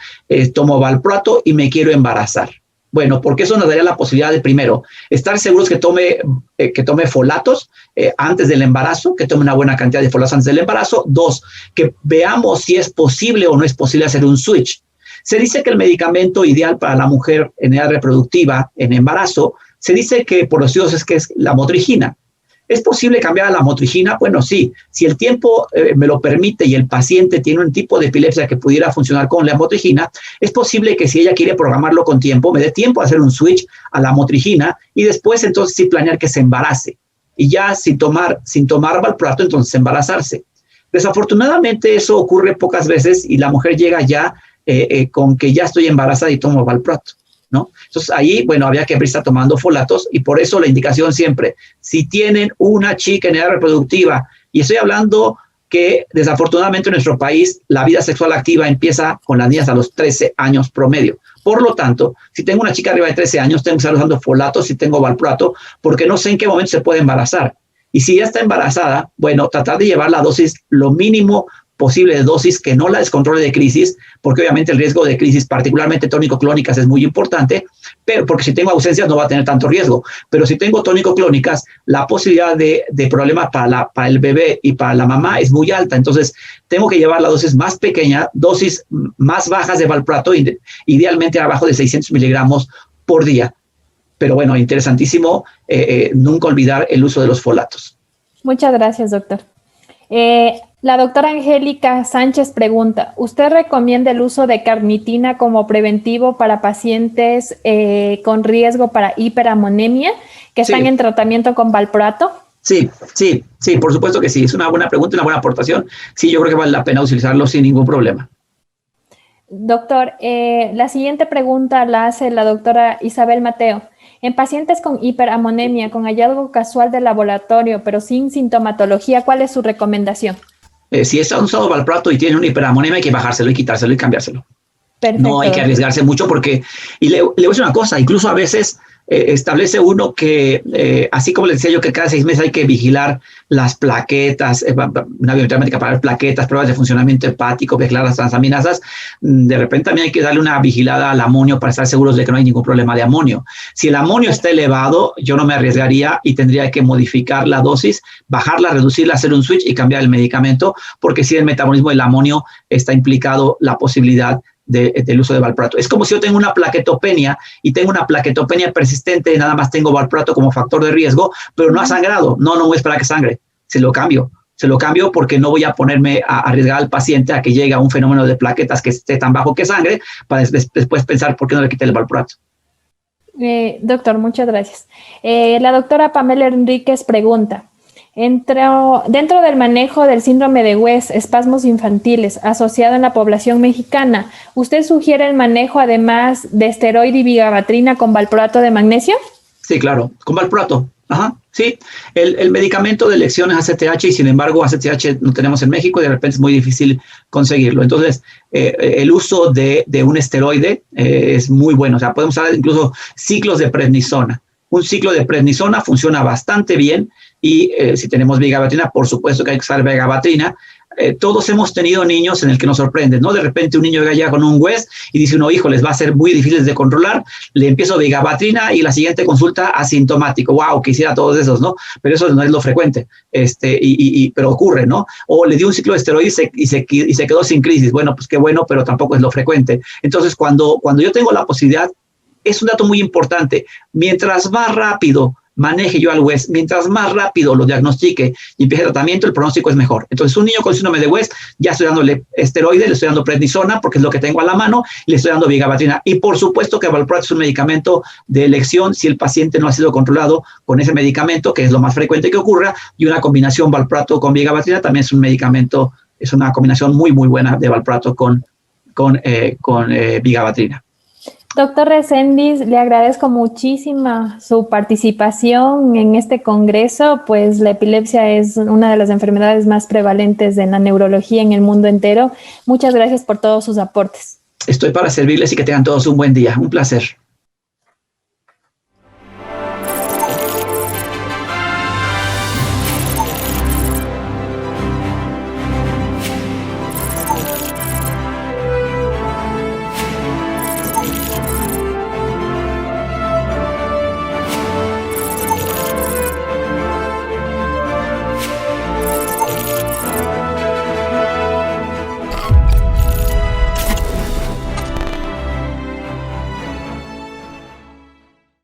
tomo valproato y me quiero embarazar. Bueno, porque eso nos daría la posibilidad de, primero, estar seguros que tome folatos antes del embarazo, que tome una buena cantidad de folatos antes del embarazo. Dos, que veamos si es posible o no es posible hacer un switch. Se dice que el medicamento ideal para la mujer en edad reproductiva, en embarazo, se dice que por los estudios es que es la motrigina. ¿Es posible cambiar a la motrigina? Bueno, sí. Si el tiempo me lo permite y el paciente tiene un tipo de epilepsia que pudiera funcionar con la motrigina, es posible que si ella quiere programarlo con tiempo, me dé tiempo a hacer un switch a la motrigina y después entonces sí planear que se embarace. Y ya sin tomar valproato, entonces embarazarse. Desafortunadamente eso ocurre pocas veces y la mujer llega ya con que ya estoy embarazada y tomo valproato, ¿no? Entonces ahí, bueno, había que estar tomando folatos y por eso la indicación siempre, si tienen una chica en edad reproductiva, y estoy hablando que desafortunadamente en nuestro país la vida sexual activa empieza con las niñas a los 13 años promedio. Por lo tanto, si tengo una chica arriba de 13 años, tengo que estar usando folatos si tengo valproato, porque no sé en qué momento se puede embarazar. Y si ya está embarazada, bueno, tratar de llevar la dosis lo mínimo posible de dosis que no la descontrole de crisis, porque obviamente el riesgo de crisis, particularmente tónico-clónicas, es muy importante, pero porque si tengo ausencias no va a tener tanto riesgo. Pero si tengo tónico-clónicas, la posibilidad de problemas para el bebé y para la mamá es muy alta. Entonces, tengo que llevar la dosis más pequeña, dosis más bajas de valproato, idealmente abajo de 600 miligramos por día. Pero bueno, interesantísimo, nunca olvidar el uso de los folatos. Muchas gracias, doctor. La doctora Angélica Sánchez pregunta, ¿usted recomienda el uso de carnitina como preventivo para pacientes con riesgo para hiperamonemia que están en tratamiento con valproato? Sí, por supuesto que sí. Es una buena pregunta, una buena aportación. Sí, yo creo que vale la pena utilizarlo sin ningún problema. Doctor, la siguiente pregunta la hace la doctora Isabel Mateo. En pacientes con hiperamonemia, con hallazgo casual de laboratorio, pero sin sintomatología, ¿cuál es su recomendación? Si está usado valproato y tiene una hiperamonemia, hay que bajárselo y quitárselo y cambiárselo. Perfecto. No hay que arriesgarse mucho porque, y le voy a decir una cosa, incluso a veces establece uno que, así como le decía yo que cada 6 meses hay que vigilar las plaquetas, una biometría hemática para ver plaquetas, pruebas de funcionamiento hepático, vigilar las transaminasas, de repente también hay que darle una vigilada al amonio para estar seguros de que no hay ningún problema de amonio. Si el amonio está elevado, yo no me arriesgaría y tendría que modificar la dosis, bajarla, reducirla, hacer un switch y cambiar el medicamento, porque si el metabolismo del amonio está implicado la posibilidad del uso de valproato. Es como si yo tengo una plaquetopenia y tengo una plaquetopenia persistente y nada más tengo valproato como factor de riesgo, pero no ha sangrado. No voy a esperar a que sangre. Se lo cambio porque no voy a ponerme a arriesgar al paciente a que llegue a un fenómeno de plaquetas que esté tan bajo que sangre para después pensar por qué no le quité el valproato. Doctor, muchas gracias. La doctora Pamela Enríquez pregunta, dentro del manejo del síndrome de West, espasmos infantiles asociado en la población mexicana, ¿usted sugiere el manejo además de esteroide y vigabatrina con valproato de magnesio? Sí, claro, con valproato. Ajá, sí. El medicamento de elección es ACTH y sin embargo ACTH no tenemos en México y de repente es muy difícil conseguirlo. Entonces, el uso de un esteroide es muy bueno. O sea, podemos usar incluso ciclos de prednisona. Un ciclo de prednisona funciona bastante bien y si tenemos vigabatrina, por supuesto que hay que usar vigabatrina. Todos hemos tenido niños en el que nos sorprende, ¿no? De repente un niño llega con un West y dice uno, hijo, les va a ser muy difícil de controlar, le empiezo vigabatrina y la siguiente consulta asintomático. ¡Wow! Quisiera todos esos, ¿no? Pero eso no es lo frecuente, pero ocurre, ¿no? O le dio un ciclo de esteroides y se quedó sin crisis. Bueno, pues qué bueno, pero tampoco es lo frecuente. Entonces, cuando yo tengo la posibilidad, es un dato muy importante. Mientras más rápido maneje yo al West, mientras más rápido lo diagnostique y empiece el tratamiento, el pronóstico es mejor. Entonces, un niño con síndrome de West, ya estoy dándole esteroide, le estoy dando prednisona porque es lo que tengo a la mano, y le estoy dando vigabatrina. Y por supuesto que valproato es un medicamento de elección si el paciente no ha sido controlado con ese medicamento, que es lo más frecuente que ocurra, y una combinación valproato con vigabatrina también es un medicamento, es una combinación muy, muy buena de valproato con vigabatrina. Doctor Reséndiz, le agradezco muchísimo su participación en este congreso, pues la epilepsia es una de las enfermedades más prevalentes en la neurología en el mundo entero. Muchas gracias por todos sus aportes. Estoy para servirles y que tengan todos un buen día. Un placer.